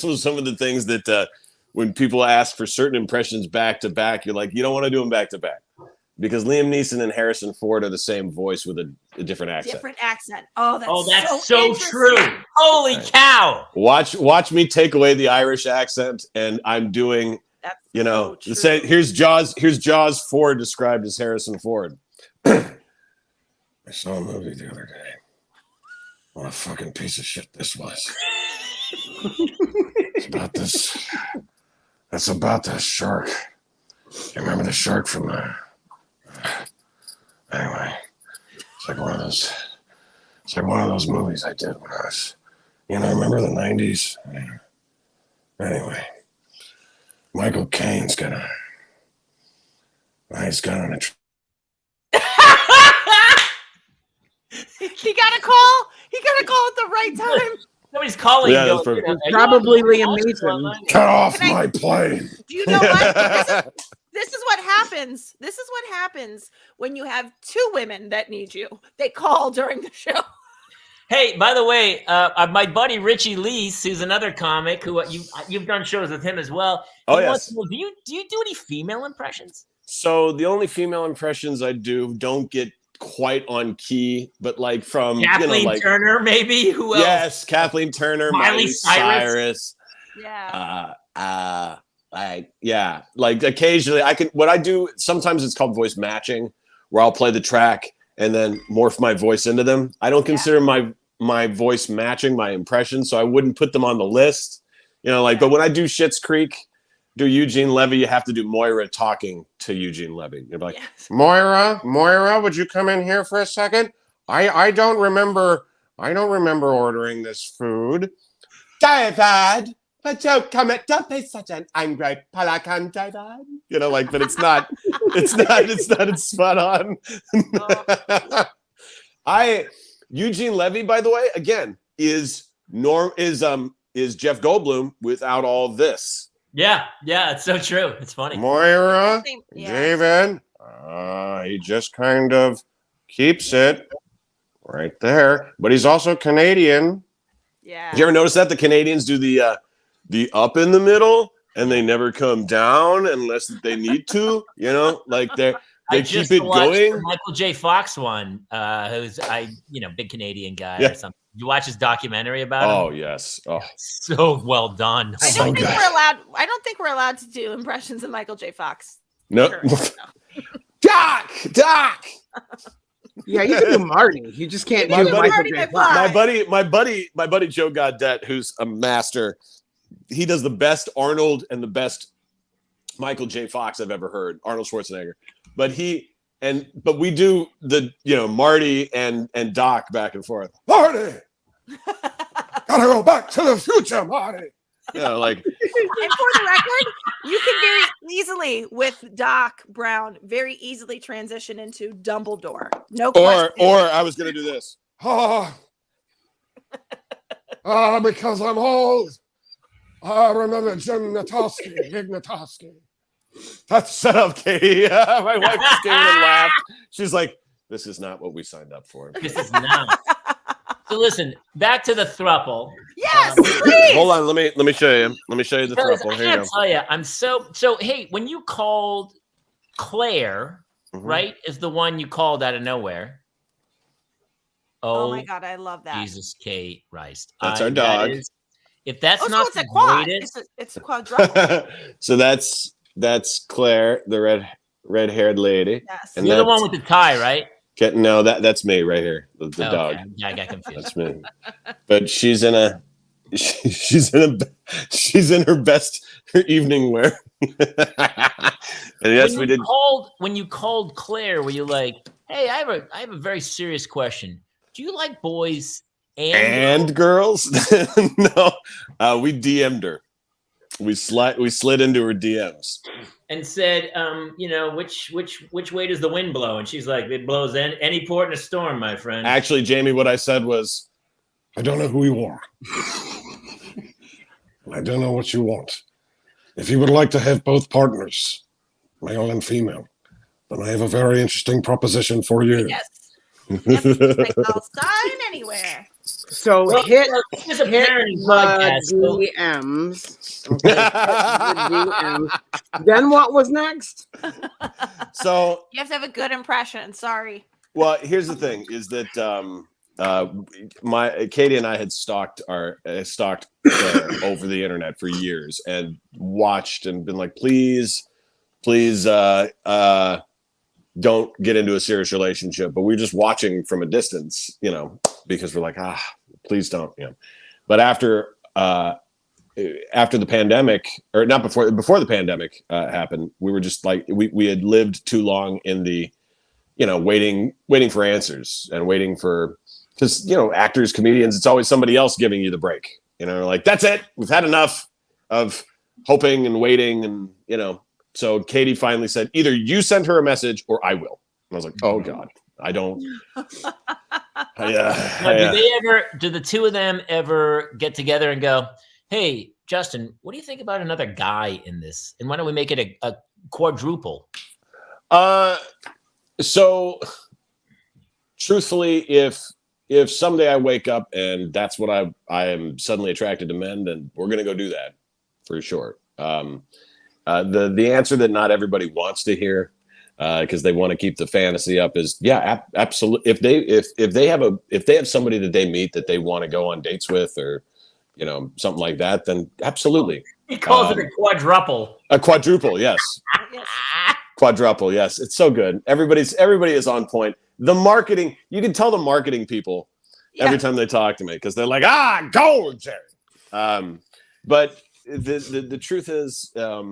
was some of the things that when people ask for certain impressions back to back, you're like, you don't want to do them back to back. Because Liam Neeson and Harrison Ford are the same voice with a different accent. Different accent. Oh, that's so true. Holy cow. Watch me take away the Irish accent, and I'm doing, say, here's Jaws Ford described as Harrison Ford. I saw a movie the other day. What a fucking piece of shit this was. It's about this. It's about the shark. You remember the shark from anyway, it's like one of those movies I did when I was, remember the 90s? Anyway, Michael Caine's got on a He got a call at the right time. Somebody's calling. Yeah, that's perfect. Probably Liam Neeson. Cut off my plane. Do you know what? This is what happens. This is what happens when you have two women that need you. They call during the show. Hey, by the way, my buddy Richie Leese, who's another comic who you've done shows with him as well. Oh yes. Do you do any female impressions? So the only female impressions I do don't get quite on key, but like from Kathleen Turner, maybe. Who else? Yes, Kathleen Turner, Miley Cyrus. Yeah. Like occasionally I can. What I do sometimes it's called voice matching, where I'll play the track and then morph my voice into them. I don't consider my voice matching my impression, so I wouldn't put them on the list. But when I do Schitt's Creek, do Eugene Levy, you have to do Moira talking to Eugene Levy. You're like, Yes. Moira, would you come in here for a second? I don't remember ordering this food. David, but don't be such an angry pelican, David. You know, like, but it's not it's spot on. Eugene Levy, by the way, again, is Jeff Goldblum without all this. Yeah, it's so true. It's funny. Moira, Yeah. David, he just kind of keeps it right there, but he's also Canadian. Yeah. Did you ever notice that the Canadians do the up in the middle and they never come down unless they need to? You know, like they keep it going. The Michael J. Fox one, who's big Canadian guy or something. You watch his documentary about him? Oh yes. Oh, so well done. I don't think we're allowed to do impressions of Michael J. Fox. no. Sure. Doc. Yeah, you can do Marty. You just can't You do can do Michael Marty J. McFly. Fox. My buddy Joe Gaudette, who's a master. He does the best Arnold and the best Michael J. Fox I've ever heard. Arnold Schwarzenegger. But we do the Marty and Doc back and forth. Marty, gotta go back to the future, Marty. Like. And for the record, you can very easily, with Doc Brown, very easily transition into Dumbledore. No question. Or I was gonna do this. Because I'm old. I remember Jim Natowski. That's shut up, Katie. My wife just came in and laughed. She's like, "This is not what we signed up for." This is not. So listen, back to the throuple. Yes, please. Hold on, let me show you. Let me show you the throuple. I Here you gotta go. tell you, I'm so. Hey, when you called Claire, right, is the one you called out of nowhere. Oh my God, I love that. Jesus, Kate Rice. That's our dog. If that's so not it's the a quad. greatest, It's a quadruple. So that's Claire, the red-haired lady. Yes. And you're the that's- one with the tie, right? No, that's me right here. The dog. Okay. Yeah, I got confused. That's me. But she's in her evening wear. And yes, we did. When you called Claire, were you like, "Hey, I have a very serious question. Do you like boys and girls?" No, we DM'd her. We slid into her DMs and said, which way does the wind blow? And she's like, "It blows any port in a storm, my friend." Actually, Jamie, what I said was, I don't know who you are. I don't know what you want. If you would like to have both partners, male and female, then I have a very interesting proposition for you. Yes. Like, I'll sign anywhere. So hit Here's a parenting the podcast. So- DMs. Okay, hit the DMs. Then what was next? so. You have to have a good impression. Sorry. Well, here's the thing: is that Katie and I had stalked Claire over the internet for years and watched and been like, please, don't get into a serious relationship. But we're just watching from a distance, because we're like, please don't, But after the pandemic, or not before the pandemic happened, we were just like, we had lived too long in the, waiting for answers and waiting for, because, actors, comedians, it's always somebody else giving you the break, like, that's it. We've had enough of hoping and waiting. And, so Katie finally said, either you send her a message or I will. And I was like, oh God, I don't. Do the two of them ever get together and go, "Hey, Justin, what do you think about another guy in this? And why don't we make it a quadruple?" So truthfully, if someday I wake up and that's what I am suddenly attracted to men, then we're going to go do that for sure. The answer that not everybody wants to hear, because they want to keep the fantasy up, is absolutely. If they have somebody that they meet that they want to go on dates with, or something like that, then absolutely. He calls it a quadruple. A quadruple, yes. Quadruple, yes. It's so good. Everybody is on point. The marketing, you can tell the marketing people every time they talk to me, because they're like, go, Jerry. But the truth is, a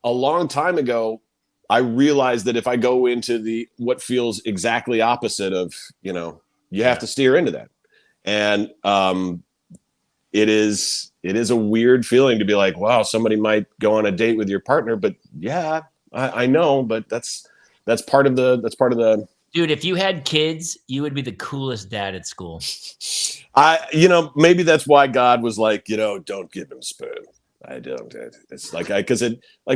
long time ago, I realized that if I go into what feels exactly opposite of, you have to steer into that. And it is a weird feeling to be like, wow, somebody might go on a date with your partner, but yeah, I know, but that's part of the Dude, if you had kids, you would be the coolest dad at school. Maybe that's why God was like, don't give him sperm. I don't. It's like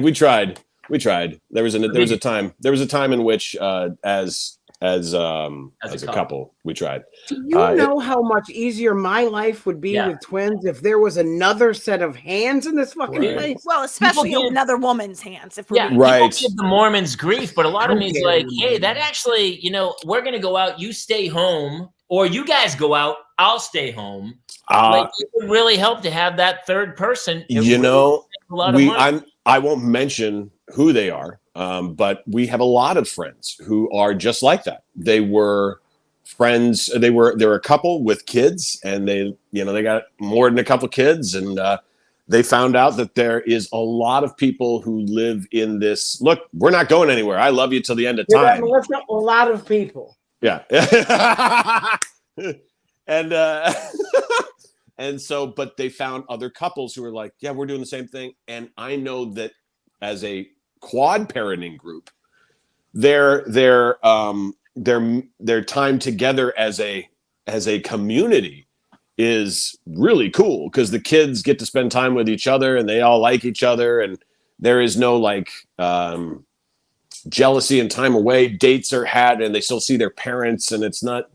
we tried. There was a time in which as a couple we tried. Do you know how much easier my life would be with twins if there was another set of hands in this fucking place? Well, especially another woman's hands. If we're right. People give the Mormons grief, but a lot of me is like, hey, that actually, we're gonna go out, you stay home, or you guys go out, I'll stay home. It would really help to have that third person. I won't mention who they are, but we have a lot of friends who are just like that. They were friends. They were a couple with kids, and they got more than a couple kids, and they found out that there is a lot of people who live in this. Look, we're not going anywhere. I love you till the end of time. A lot of people. Yeah. And and so, but they found other couples who were like, yeah, we're doing the same thing. And I know that as a quad parenting group, their time together as a community is really cool because the kids get to spend time with each other and they all like each other, and there is no jealousy and time away. Dates are had and they still see their parents, and it's not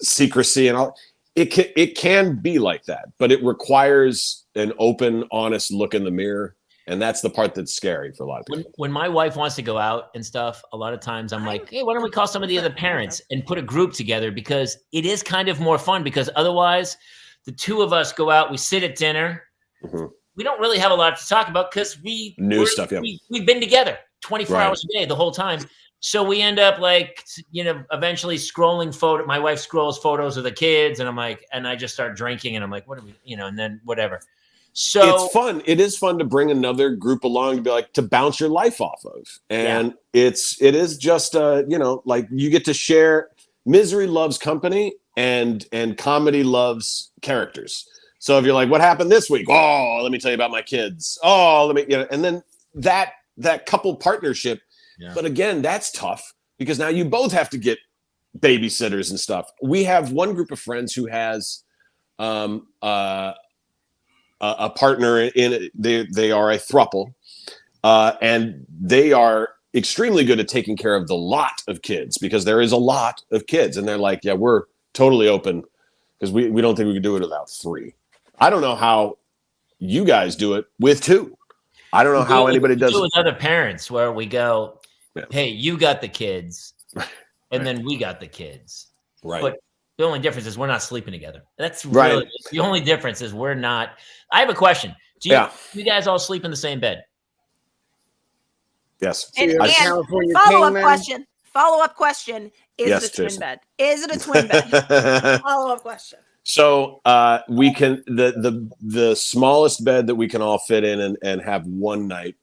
secrecy and all. It can be like that, but it requires an open, honest look in the mirror. And that's the part that's scary for a lot of people. When my wife wants to go out and stuff, a lot of times I'm like, hey, why don't we call some of the other parents and put a group together? Because it is kind of more fun, because otherwise the two of us go out, we sit at dinner. Mm-hmm. We don't really have a lot to talk about because we've been together 24 hours a day the whole time. So we end up eventually scrolling my wife scrolls photos of the kids, and I'm like, and I just start drinking, and I'm like, what are we, and then whatever. So it's fun. It is fun to bring another group along to be to bounce your life off of. And it is just, you get to share. Misery loves company, and comedy loves characters. So if you're like, what happened this week? Oh, let me tell you about my kids. Oh, and then that couple partnership. Yeah. But again, that's tough because now you both have to get babysitters and stuff. We have one group of friends who has a partner in it. They are a throuple, and they are extremely good at taking care of the lot of kids because there is a lot of kids, and they're like, yeah, we're totally open because we don't think we can do it without 3. I don't know how you guys do it with 2. I don't know how anybody does it with other parents where we go, hey, you got the kids, and then we got the kids. Right. But the only difference is we're not sleeping together. That's really the only difference is we're not. I have a question. Do you guys all sleep in the same bed? Yes. And follow-up question. Is it a twin bed? Is it a twin bed? Follow-up question. So we can the smallest bed that we can all fit in and have one night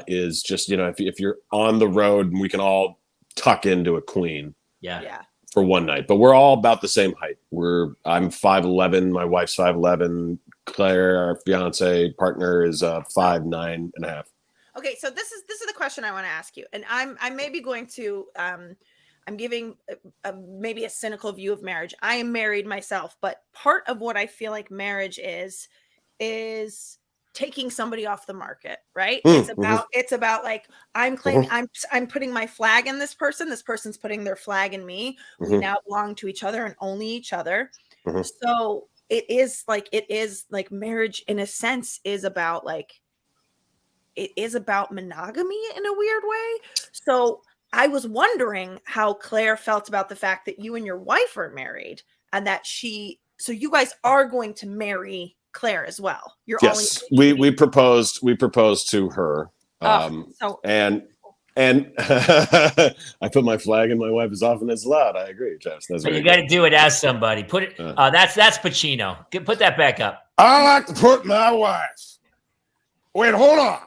is just if you're on the road, we can all tuck into a queen. Yeah. For one night, but we're all about the same height. I'm 5'11", my wife's 5'11", Claire, our fiance partner, is 5'9.5". Okay, so this is the question I want to ask you, and I may be going to I'm giving maybe a cynical view of marriage. I am married myself, but part of what I feel like marriage is taking somebody off the market, right? It's about like I'm claiming I'm putting my flag in this person's putting their flag in me. We now belong to each other and only each other. So it is like marriage in a sense is about monogamy in a weird way. So I was wondering how Claire felt about the fact that you and your wife are married and that so you guys are going to marry Claire as well. We proposed to her. And And I put my flag in my wife as often as allowed. I agree, Travis. That's But very you got good. to do it as somebody. Put it. That's Pacino. Put that back up. I like to put my wife. Wait, hold on.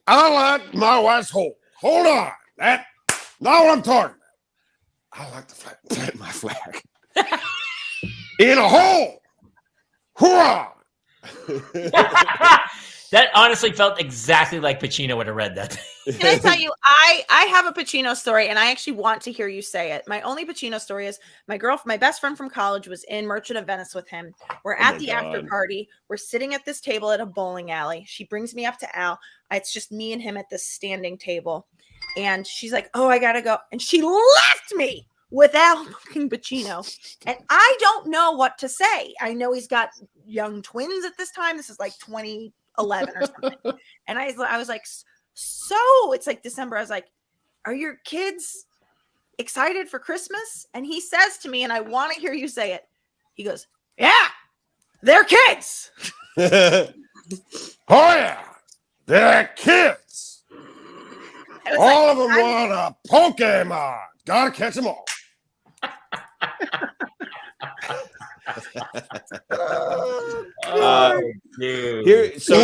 I like my wife's hole. Hold on. That's not what I'm talking about. I like to plant my flag in a hole. Hoorah! That honestly felt exactly like Pacino would have read that. Can I tell you, I have a Pacino story, and I actually want to hear you say it. My only Pacino story is my best friend from college was in Merchant of Venice with him. We're at the after party. We're sitting at this table at a bowling alley. She brings me up to Al. It's just me and him at this standing table. And she's like, oh, I got to go. And she left me with Al fucking Pacino. And I don't know what to say. I know he's got young twins at this time. This is like 2011 or something. And I was like, so it's like December. I was like, are your kids excited for Christmas? And he says to me, and I want to hear you say it. He goes, yeah, they're kids. Oh, yeah, they're kids. All of them want a Pokemon. Gotta catch them all. Dude. Here, so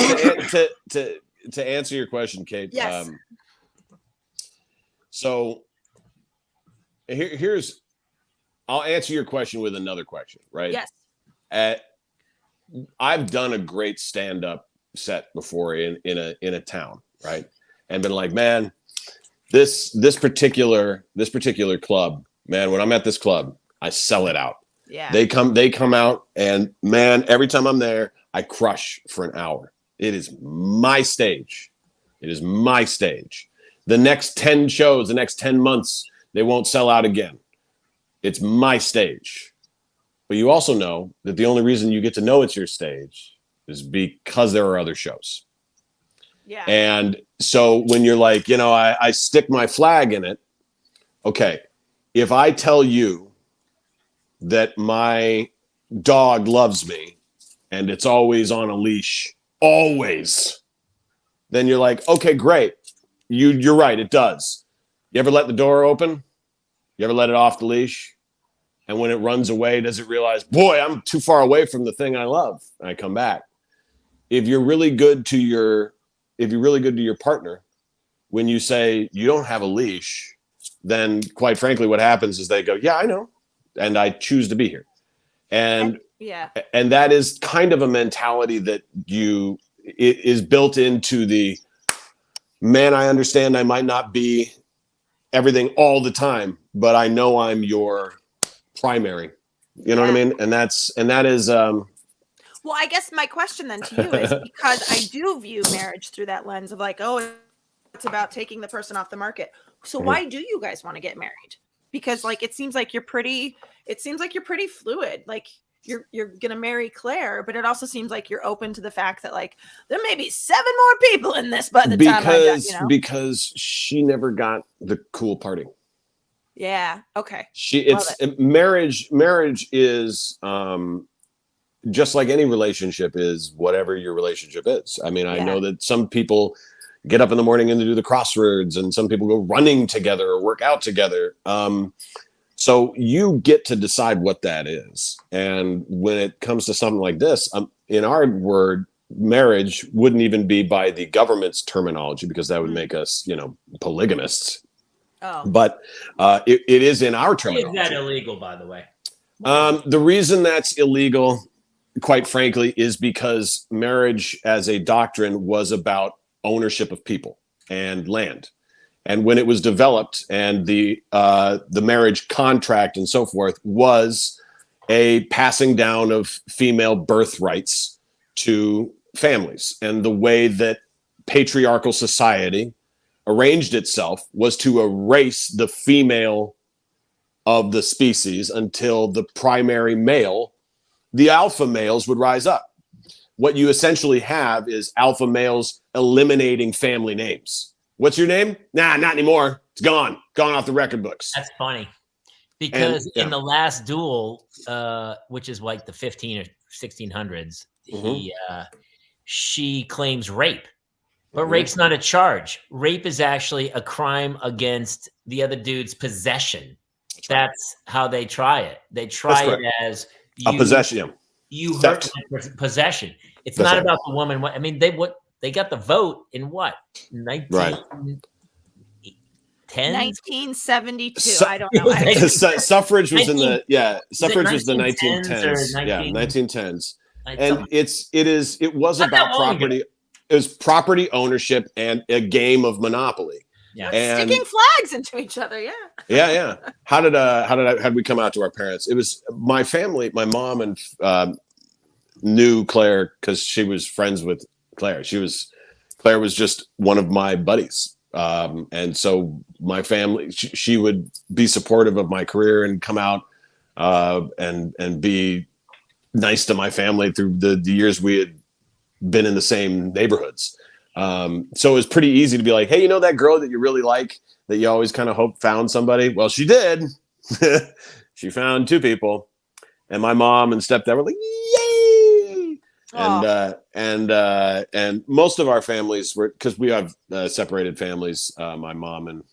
to answer your question, Kate. Yes. So here's, I'll answer your question with another question, right? Yes. I've done a great stand-up set before in a town, right? And been like, man, this particular club, man, when I'm at this club, I sell it out. Yeah. They come out, and man, every time I'm there, I crush for an hour. It is my stage. It is my stage. The next 10 shows, the next 10 months, they won't sell out again. It's my stage. But you also know that the only reason you get to know it's your stage is because there are other shows. Yeah. And so when you're like, I stick my flag in it. Okay. If I tell you that my dog loves me and it's always on a leash, always, then you're like, okay, great. You're right. It does. You ever let the door open? You ever let it off the leash? And when it runs away, does it realize, boy, I'm too far away from the thing I love? And I come back. If you're really good to your partner, when you say you don't have a leash, then quite frankly, what happens is they go, yeah, I know. And I choose to be here. And that is kind of a mentality that it is built into the, man, I understand I might not be everything all the time, but I know I'm your primary. You know what I mean? And that is well, I guess my question then to you is, because I do view marriage through that lens of like, oh, it's about taking the person off the market. So why do you guys want to get married? Because like it seems like you're pretty fluid. Like you're gonna marry Claire, but it also seems like you're open to the fact that like there may be 7 more people in this by the time I die, because she never got the cool parting. Yeah. Okay. Marriage is just like any relationship is whatever your relationship is. I mean, I know that some people get up in the morning and do the crosswords, and some people go running together or work out together. So you get to decide what that is. And when it comes to something like this, in our word, marriage wouldn't even be by the government's terminology, because that would make us, polygamists. Oh. But it is in our terminology. Is that illegal, by the way? The reason that's illegal, quite frankly, is because marriage as a doctrine was about ownership of people and land. And when it was developed, and the marriage contract and so forth was a passing down of female birthrights to families. And the way that patriarchal society arranged itself was to erase the female of the species until the primary male, the alpha males, would rise up. What you essentially have is alpha males eliminating family names. What's your name? Nah, not anymore. It's gone off the record books. That's funny, because in the last duel, which is like the 15 or 1600s, she claims rape. But rape's not a charge. Rape is actually a crime against the other dude's possession. That's how they try it. They try it as a possession. You hurt my possession. It's not about the woman. I mean, they got the vote in what? 1972. I don't know. Suffrage was suffrage was the 1910s. Yeah, 1910s. And it was about property. It was property ownership and a game of Monopoly. Yeah, and sticking flags into each other. Yeah. Yeah. How did we come out to our parents? It was my family. My mom and knew Claire because she was friends with Claire. Claire was just one of my buddies. And so my family, she would be supportive of my career and come out and be nice to my family through the years we had been in the same neighborhoods. So it was pretty easy to be like, hey, you know that girl that you really like that you always kind of hope found somebody? Well, she did. She found two people, and my mom and stepdad were like, yay! And most of our families were, because we have separated families. My mom and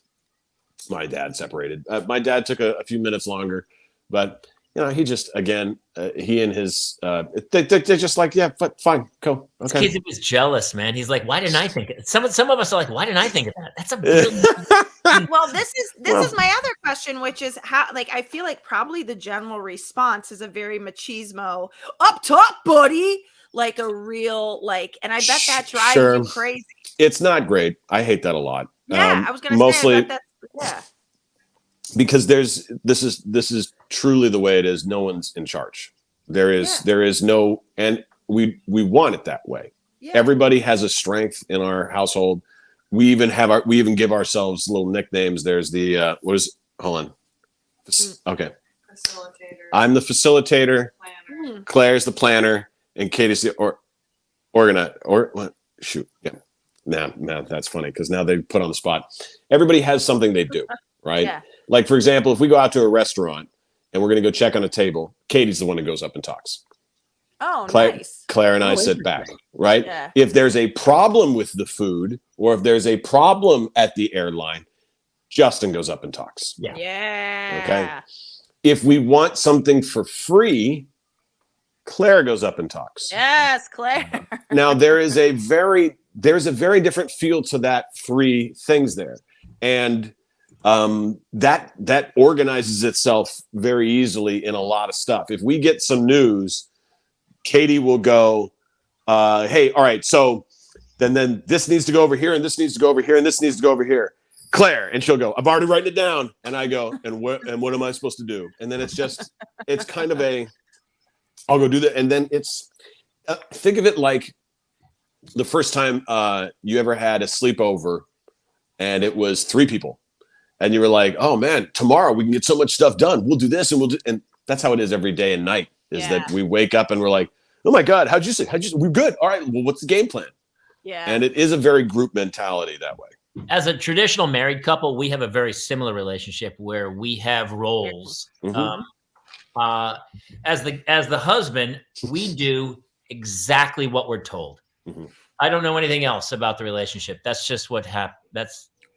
my dad separated. My dad took a few minutes longer, but he just, again, he and his, they're just like, yeah, fine, cool. Okay. This kid was jealous, man. He's like, why didn't I think of it? Some of us are like, why didn't I think of that? That's a really well, this is my other question, which is how, like, I feel like probably the general response is a very machismo up top, buddy. Like a real, like, and I bet that drives you crazy. It's not great. I hate that a lot. Yeah, I was going to mostly, say yeah. Because this is truly the way it is. No one's in charge. There is no, and we want it that way. Yeah. Everybody has a strength in our household. We even give ourselves little nicknames. There's the hold on. Okay. Facilitator. I'm the facilitator. Planner. Claire's the planner, and Katie's the organizer. Or what? Shoot. Yeah. Nah, that's funny because now they put on the spot. Everybody has something they do, right? Yeah. Like, for example, if we go out to a restaurant and we're going to go check on a table, Katie's the one that goes up and talks. Oh, nice. Claire and I sit back, right? Yeah. If there's a problem with the food or if there's a problem at the airline, Justin goes up and talks. Yeah. Okay. If we want something for free, Claire goes up and talks. Yes, Claire. Now, there's a very different feel to that free things there. And that organizes itself very easily in a lot of stuff. If we get some news, Katie will go, hey, all right, so then this needs to go over here, and this needs to go over here, and this needs to go over here. Claire, and she'll go, I've already written it down. And I go, and what am I supposed to do? And then it's kind of I'll go do that. And then it's, think of it like the first time you ever had a sleepover and it was 3 people. And you were like, oh man, tomorrow we can get so much stuff done. We'll do this and that's how it is every day and night is that we wake up and we're like, oh my God, how'd you say? We're good. All right. Well, what's the game plan? Yeah. And it is a very group mentality that way. As a traditional married couple, we have a very similar relationship where we have roles. Mm-hmm. As the husband, we do exactly what we're told. Mm-hmm. I don't know anything else about the relationship. That's just what happened.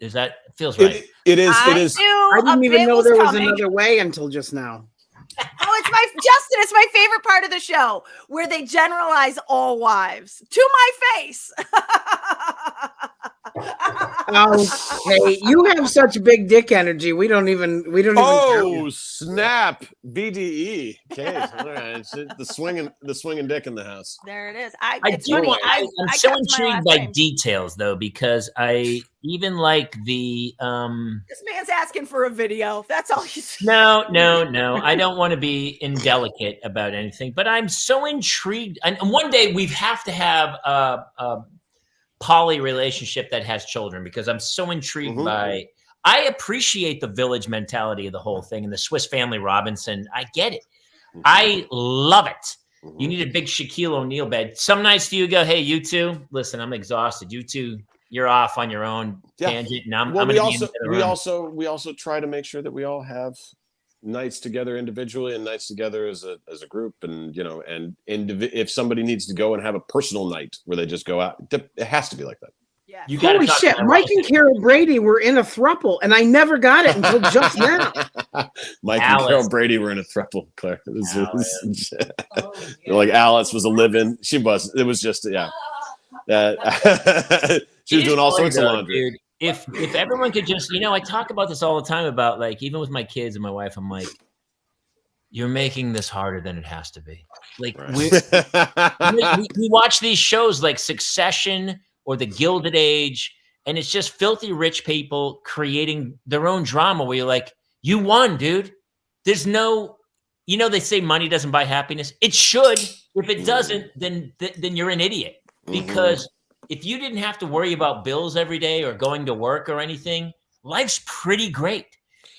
It feels right. It is. I didn't even know there was another way until just now. Oh, it's my favorite part of the show where they generalize all wives to my face. Okay, you have such big dick energy. We don't even. Oh snap! BDE. Okay, all right. It's the swinging dick in the house. There it is. I'm so intrigued by details though, because I even like the. This man's asking for a video. That's all he's. No. I don't want to be indelicate about anything, but I'm so intrigued. And one day we have to have a poly relationship that has children because I'm so intrigued by. I appreciate the village mentality of the whole thing and the Swiss Family Robinson. I get it. I love it. You need a big Shaquille O'Neal bed. Some nights do you go, hey, you two, listen, I'm exhausted. You two, you're off on your own tangent. And we also try to make sure that we all have nights together individually and nights together as a group. And, if somebody needs to go and have a personal night where they just go out, it has to be like that. Yes. You gotta Holy talk to shit! my Mike wife. and Carol Brady were in a throuple, and I never got it until just now. Mike and Alice. Carol Brady were in a throuple, Claire. Alice. Like Alice was a living. She was. It was just yeah. She was It is doing all funny sorts of though, laundry. dude. If everyone could just, I talk about this all the time about like even with my kids and my wife, I'm like, you're making this harder than it has to be. Like we watch these shows like Succession or The Gilded Age, and it's just filthy rich people creating their own drama where you're like, you won, dude. There's no, they say money doesn't buy happiness. It should. If it doesn't, then you're an idiot. Because if you didn't have to worry about bills every day or going to work or anything, life's pretty great.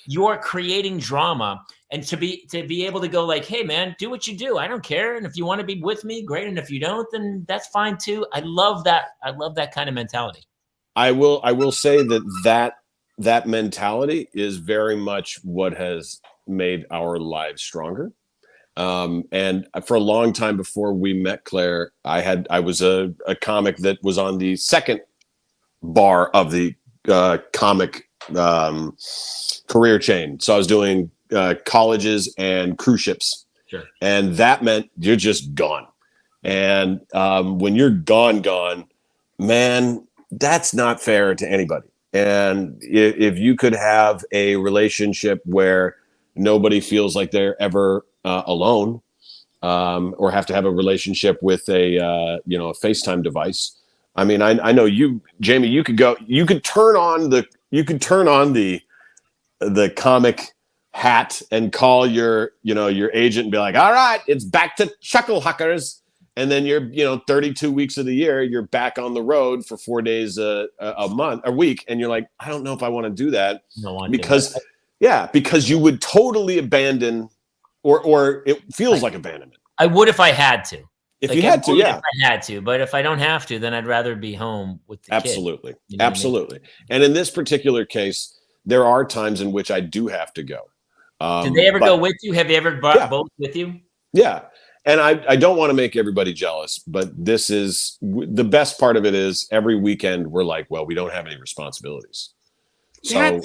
You're creating drama. And to be able to go like, hey man, do what you do. I don't care. And if you want to be with me, great. And if you don't, then that's fine too. I love that. I love that kind of mentality. I will say that mentality is very much what has made our lives stronger. And for a long time before we met Claire, I was a comic that was on the second bar of the comic career chain. So I was doing colleges and cruise ships. Sure. And that meant you're just gone. And when you're gone, man, that's not fair to anybody. And if you could have a relationship where nobody feels like they're ever alone, or have to have a relationship with a FaceTime device. I mean, I know you, Jamie, you could turn on the comic hat and call your agent and be like, all right, it's back to Chucklehuckers. And then you're, 32 weeks of the year, you're back on the road for 4 days a week. And you're like, I don't know if I want to do that because you would totally abandon or it feels like abandonment. I would if I had to. If you had to, yeah. If I had to, but if I don't have to, then I'd rather be home with the Absolutely. kid. Absolutely. I mean? And in this particular case, there are times in which I do have to go. Did they ever go with you? Have you ever brought both with you? Yeah. And I don't want to make everybody jealous, but this is the best part of it is every weekend we're like, well, we don't have any responsibilities. So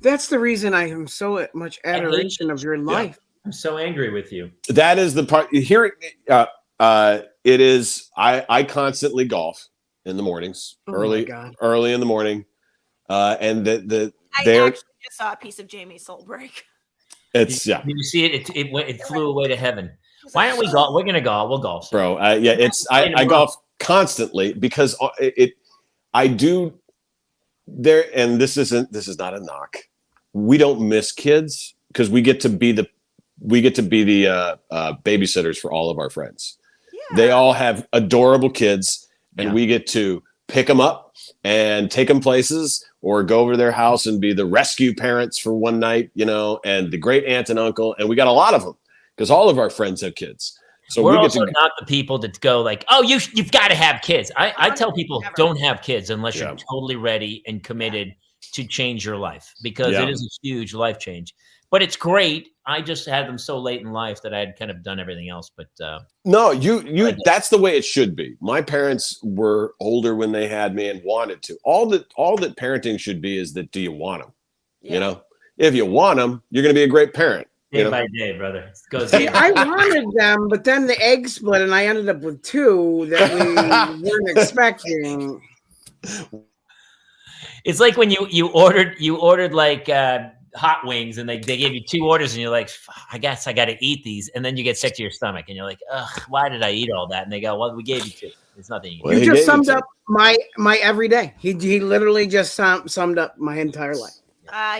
that's the reason I am so much adoration of your life. Yeah. I'm so angry with you. That is the part here. It is. I constantly golf in the mornings, early in the morning. And I actually just saw a piece of Jamie's soul break. It's Did you see it? It flew away to heaven. Why don't we golf? We're gonna golf. We'll golf, bro. I golf constantly because I do there. And this is not a knock. We don't miss kids because we get to be the babysitters for all of our friends. Yeah. They all have adorable kids, and we get to pick them up and take them places or go over to their house and be the rescue parents for one night, and the great aunt and uncle. And we got a lot of them because all of our friends have kids. So we're also not the people that go like, oh, you've got to have kids. I tell people don't have kids unless you're totally ready and committed to change your life because it is a huge life change. But it's great. I just had them so late in life that I had kind of done everything else. But no, you that's the way it should be. My parents were older when they had me and wanted to. All that parenting should be is that do you want them? Yeah. If you want them, you're going to be a great parent. Day by day, brother. I wanted them, but then the egg split, and I ended up with two that we weren't expecting. It's like when you ordered like hot wings, and they gave you two orders, and you're like, I guess I got to eat these, and then you get sick to your stomach, and you're like, ugh, why did I eat all that? And they go, well, we gave you two. It's nothing. You just summed up my everyday. He literally just summed up my entire life.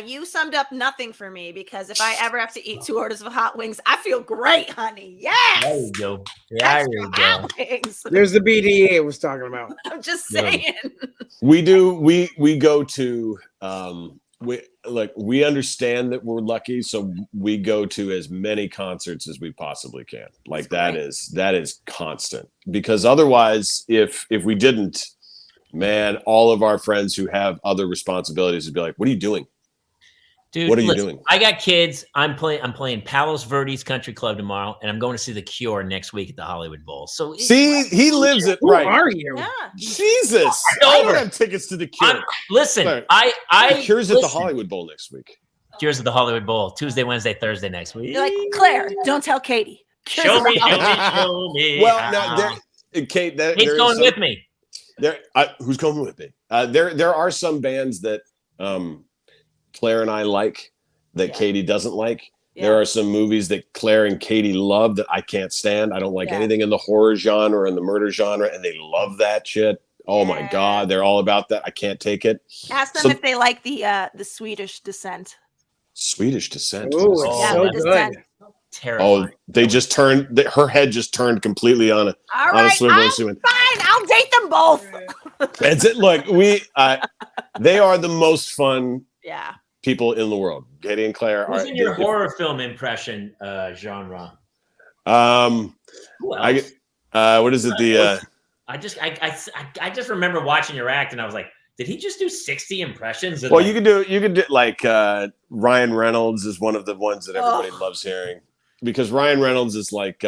You summed up nothing for me because if I ever have to eat 2 orders of hot wings, I feel great, honey. Yes. There you go. There you go. There's the BDE I was talking about. I'm just saying. We do. We go to. We understand that we're lucky, so we go to as many concerts as we possibly can. Like that is constant because otherwise, if we didn't, man, all of our friends who have other responsibilities would be like, "What are you doing?" Dude, What are you listen, doing? I got kids. I'm playing Palos Verdes Country Club tomorrow, and I'm going to see The Cure next week at the Hollywood Bowl. So See, he lives it Who right. are you? Yeah. Jesus, It's I over. don't have tickets to the Cure. Listen, Sorry. I Cure's at the listen. Hollywood Bowl next week. Cure's at the Hollywood Bowl Tuesday, Wednesday, Thursday next week. You're like, Claire, don't tell Katie. Show me, show me. Well, now Kate, Kate's going with me. Who's going with me? There are some bands that Claire and I like that Katie doesn't like. Yeah. There are some movies that Claire and Katie love that I can't stand. I don't like anything in the horror genre and the murder genre, and they love that shit. Oh my God, they're all about that. I can't take it. Ask them if they like the Swedish Descent. Swedish Descent. Oh, it's so the good. Descent. Terrifying. Oh, they just turned. Her head just turned completely on a All on a right, swivel. fine. I'll date them both. That's it. Look, they are the most fun Yeah. people in the world. Katie and Claire Who's are. in your horror film impression genre? Who else? What is it? I just remember watching your act, and I was like, did he just do 60 impressions? Well, you could do like Ryan Reynolds is one of the ones that everybody loves hearing, because Ryan Reynolds is like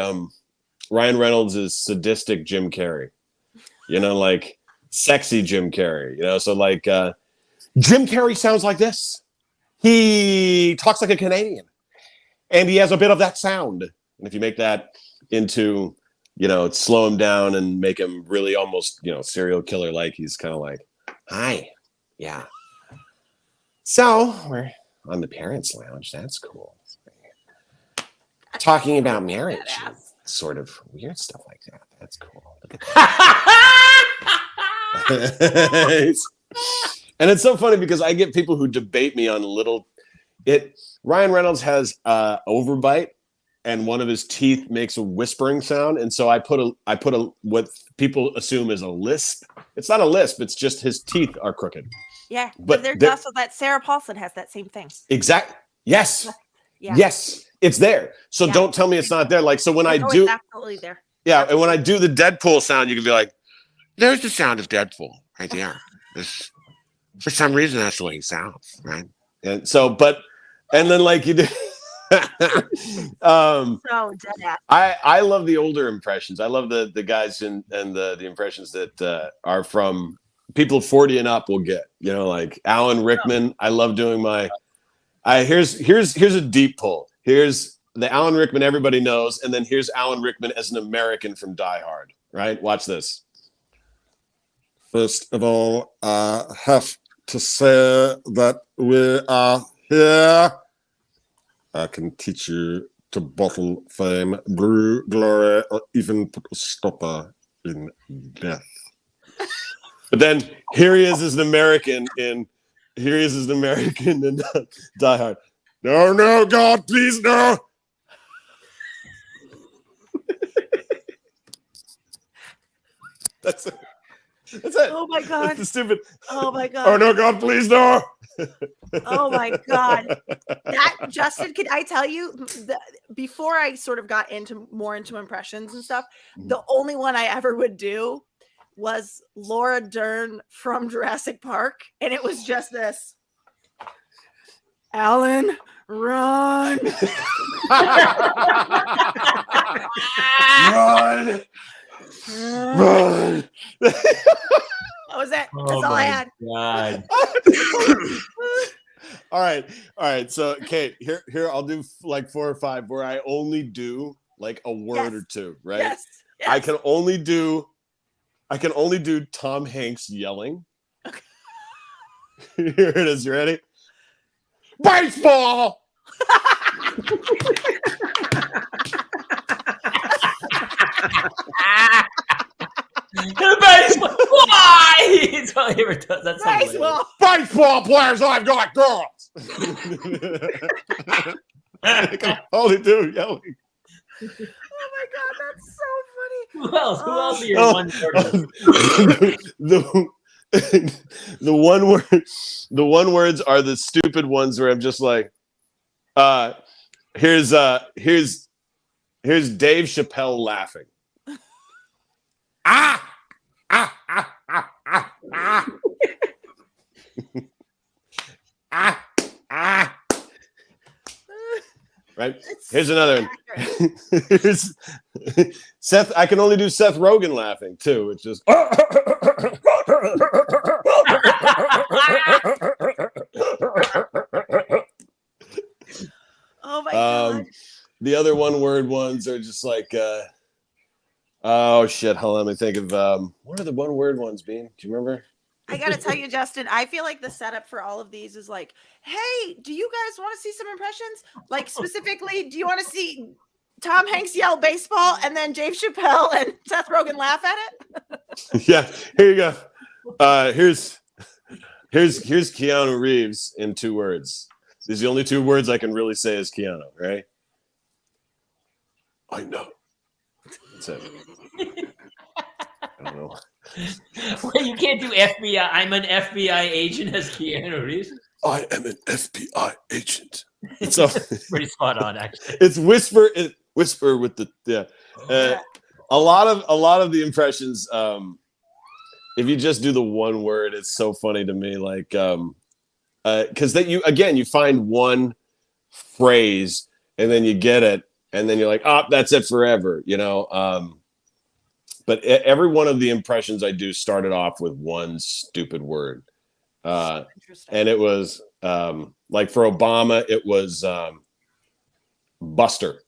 Ryan Reynolds is sadistic Jim Carrey, like sexy Jim Carrey, so like Jim Carrey sounds like this. He talks like a Canadian, and he has a bit of that sound. And if you make that into, slow him down and make him really almost, serial killer like, he's kind of like, hi, yeah. So we're on the parents' lounge. That's cool. Talking about marriage, and sort of weird stuff like that. That's cool. Look at that. And it's so funny because I get people who debate me on Ryan Reynolds has overbite, and one of his teeth makes a whispering sound, and so I put a what people assume is a lisp. It's not a lisp. It's just his teeth are crooked. Yeah, but there's also that Sarah Paulson has that same thing. Exact. Yes. Yeah. Yes, it's there. So don't tell me it's not there. Like, so when I do, absolutely there. Yeah, and when I do the Deadpool sound, you can be like, "There's the sound of Deadpool right there." For some reason, that's the way he sounds, right? And so, and then like you do. So dead ass. I love the older impressions. I love the guys and the impressions that are from people 40 and up will get, like Alan Rickman. I love doing here's a deep pull. Here's the Alan Rickman everybody knows, and then here's Alan Rickman as an American from Die Hard, right? Watch this. First of all, I have to say that we are here. I can teach you to bottle fame, brew glory, or even put a stopper in death. But then here he is as an American in Die Hard. No, God, please, no. That's it. Oh my God. That's the stupid. Oh my God. Oh no, God, please, no. Oh my God. That, Justin, can I tell you, before I sort of got more into impressions and stuff, the only one I ever would do was Laura Dern from Jurassic Park. And it was just this. Alan, run. Run. Run. That was it. That's all I had. God. All right. So, Kate, here I'll do like 4 or 5 where I only do like a word or two, right? Yes. I can only do Tom Hanks yelling. Okay. Here it is. You ready? Baseball. Baseball. Why? That's all he ever does. That's Baseball. Baseball players, I've got girls. I can only do yelling. Oh my God, that's so funny. Who else? Who else are your one The one words are the stupid ones where I'm just like, here's Dave Chappelle laughing. Ah! Ah! Ah! Ah! Ah! Ah! Ah! Ah! right? It's Here's another accurate. one. Here's Seth. I can only do Seth Rogen laughing too. It's just. Oh my god. The other one-word ones are just like, oh shit. Hold on, let me think of what are the one-word ones, Bean? Do you remember? I gotta tell you, Justin, I feel like the setup for all of these is like, hey, do you guys want to see some impressions? Like specifically, do you want to see Tom Hanks yell baseball and then Dave Chappelle and Seth Rogen laugh at it? Yeah, here you go. Here's Keanu Reeves in 2 words. These are the only 2 words I can really say as Keanu, right? I know. That's it. I don't know. Well, you can't do FBI. I'm an FBI agent as Keanu Reeves. I am an FBI agent. So Pretty spot on, actually. it's whisper with the a lot of the impressions. If you just do the one word, it's so funny to me. Like because that you find one phrase and then you get it and then you're like, oh, that's it forever, you know. But every one of the impressions I do started off with one stupid word. And it was like for Obama, it was Buster.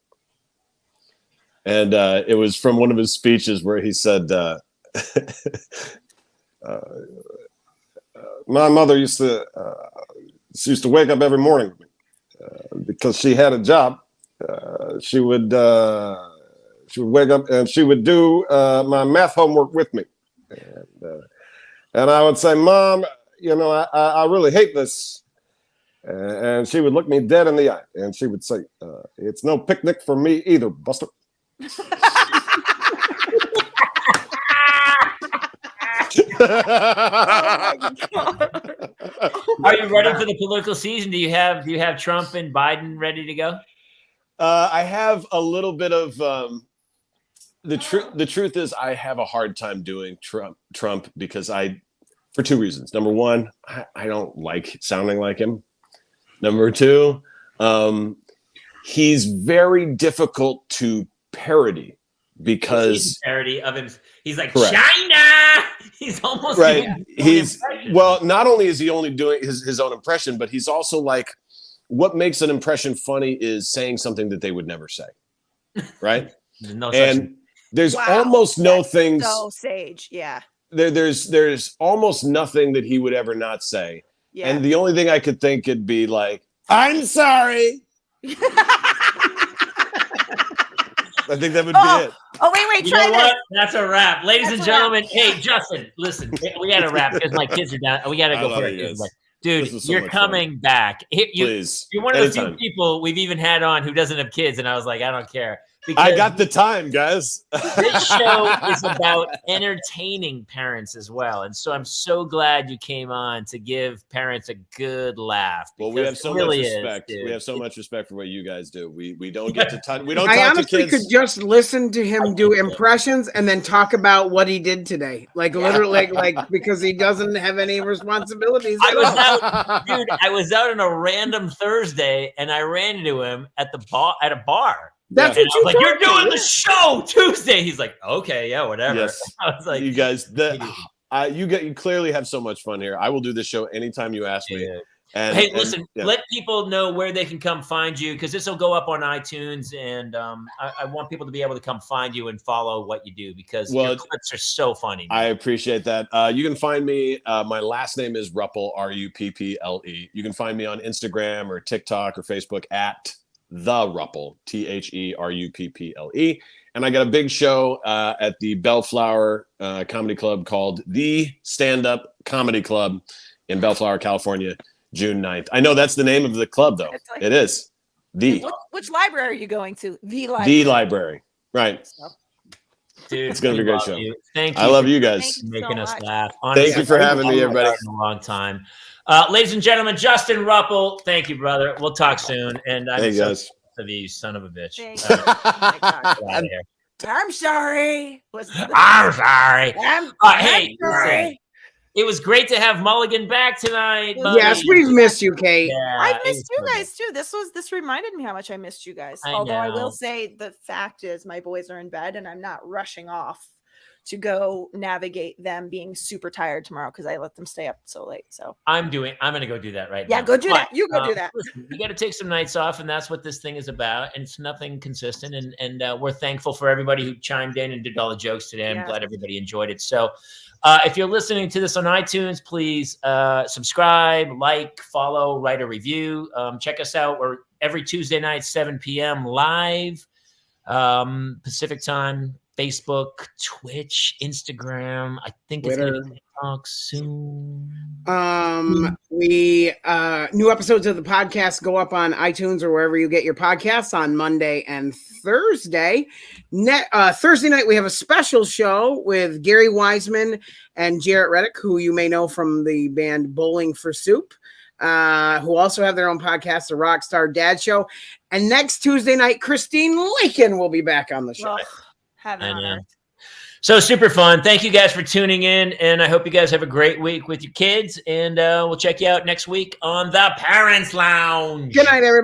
And it was from one of his speeches where he said, my mother used to wake up every morning because she had a job. She would wake up and she would do my math homework with me. And I would say, Mom, you know, I really hate this. And she would look me dead in the eye and she would say, it's no picnic for me either, Buster. Are you ready for the political season? Do you have Trump and Biden ready to go? I have a little bit of the truth is I have a hard time doing Trump because for 2 reasons. Number one, I don't like sounding like him. Number two, he's very difficult to parody because parody of him. He's like correct. China. He's almost right. Not only is he only doing his own impression, but he's also like, what makes an impression funny is saying something that they would never say, right? There's almost no things. So sage, yeah. There's almost nothing that he would ever not say, Yeah. and the only thing I could think could be like, "I'm sorry." I think that would be it. Oh, wait, You try know this. what? That's a wrap. Ladies That's and a wrap. gentlemen, hey, Justin, listen, we got to wrap because my kids are down. We got to I go love for you it. guys. Like, dude, This was so you're much coming back. Please. You're one of the Anytime. few people we've even had on who doesn't have kids, and I was like, I don't care. I got the time, guys. This show is about entertaining parents as well. And so I'm so glad you came on to give parents a good laugh. Well, we have so much respect. We have so much respect for what you guys do. We don't get to talk. We don't I talk to honestly kids. could just listen to him do impressions and then talk about what he did today. Like literally, like because he doesn't have any responsibilities. I was out, dude. I was out on a random Thursday, and I ran into him at a bar. That's And what I was like, you "You're doing the show Tuesday." He's like, "Okay, yeah, whatever." Yes. I was like, You guys, you clearly have so much fun here. I will do this show anytime you ask me. Yeah. And, hey, listen, let people know where they can come find you because this will go up on iTunes, and I want people to be able to come find you and follow what you do because your clips are so funny. I appreciate that. You can find me. My last name is Rupple, Rupple. You can find me on Instagram or TikTok or Facebook at The Rupple, TheRupple. And I got a big show at the Bellflower Comedy Club called The Stand Up Comedy Club in Bellflower, California, June 9th. I know that's the name of the club, though. Like, it is. Which library are you going to? The library. The library. Right. Dude, it's going to be a great show. Thank you. I love you guys. Thank you making so us much. laugh. Honestly, thank you for having me, everybody. In a long time. Ladies and gentlemen, Justin Rupple. Thank you, brother. We'll talk soon. And I'm hey, guys. Of you, son of a bitch. I'm sorry. I'm sorry. I'm Hey, sorry. It was great to have Mulligan back tonight. Yes, buddy. we've missed you, Kate. Yeah, I've it missed was you so guys too. This reminded me how much I missed you guys. I Although I know. will say the fact is my boys are in bed and I'm not rushing off to go navigate them being super tired tomorrow because I let them stay up so late. So I'm going to go do that right now. yeah, go do But, that. You go do that. Listen, you got to take some nights off, and that's what this thing is about. And it's nothing consistent. And we're thankful for everybody who chimed in and did all the jokes today. I'm Yes. glad everybody enjoyed it. So if you're listening to this on iTunes, please subscribe, like, follow, write a review. Check us out. We're every Tuesday night, 7 p.m. live, Pacific time. Facebook, Twitch, Instagram. I think it's going to be TikTok soon. We new episodes of the podcast go up on iTunes or wherever you get your podcasts on Monday and Thursday. Thursday night we have a special show with Gary Wiseman and Jarrett Reddick, who you may know from the band Bowling for Soup, who also have their own podcast, The Rockstar Dad Show. And next Tuesday night, Christine Lakin will be back on the show. Heaven on earth. So super fun. Thank you guys for tuning in, and I hope you guys have a great week with your kids, and we'll check you out next week on the Parents Lounge. Good night, everybody.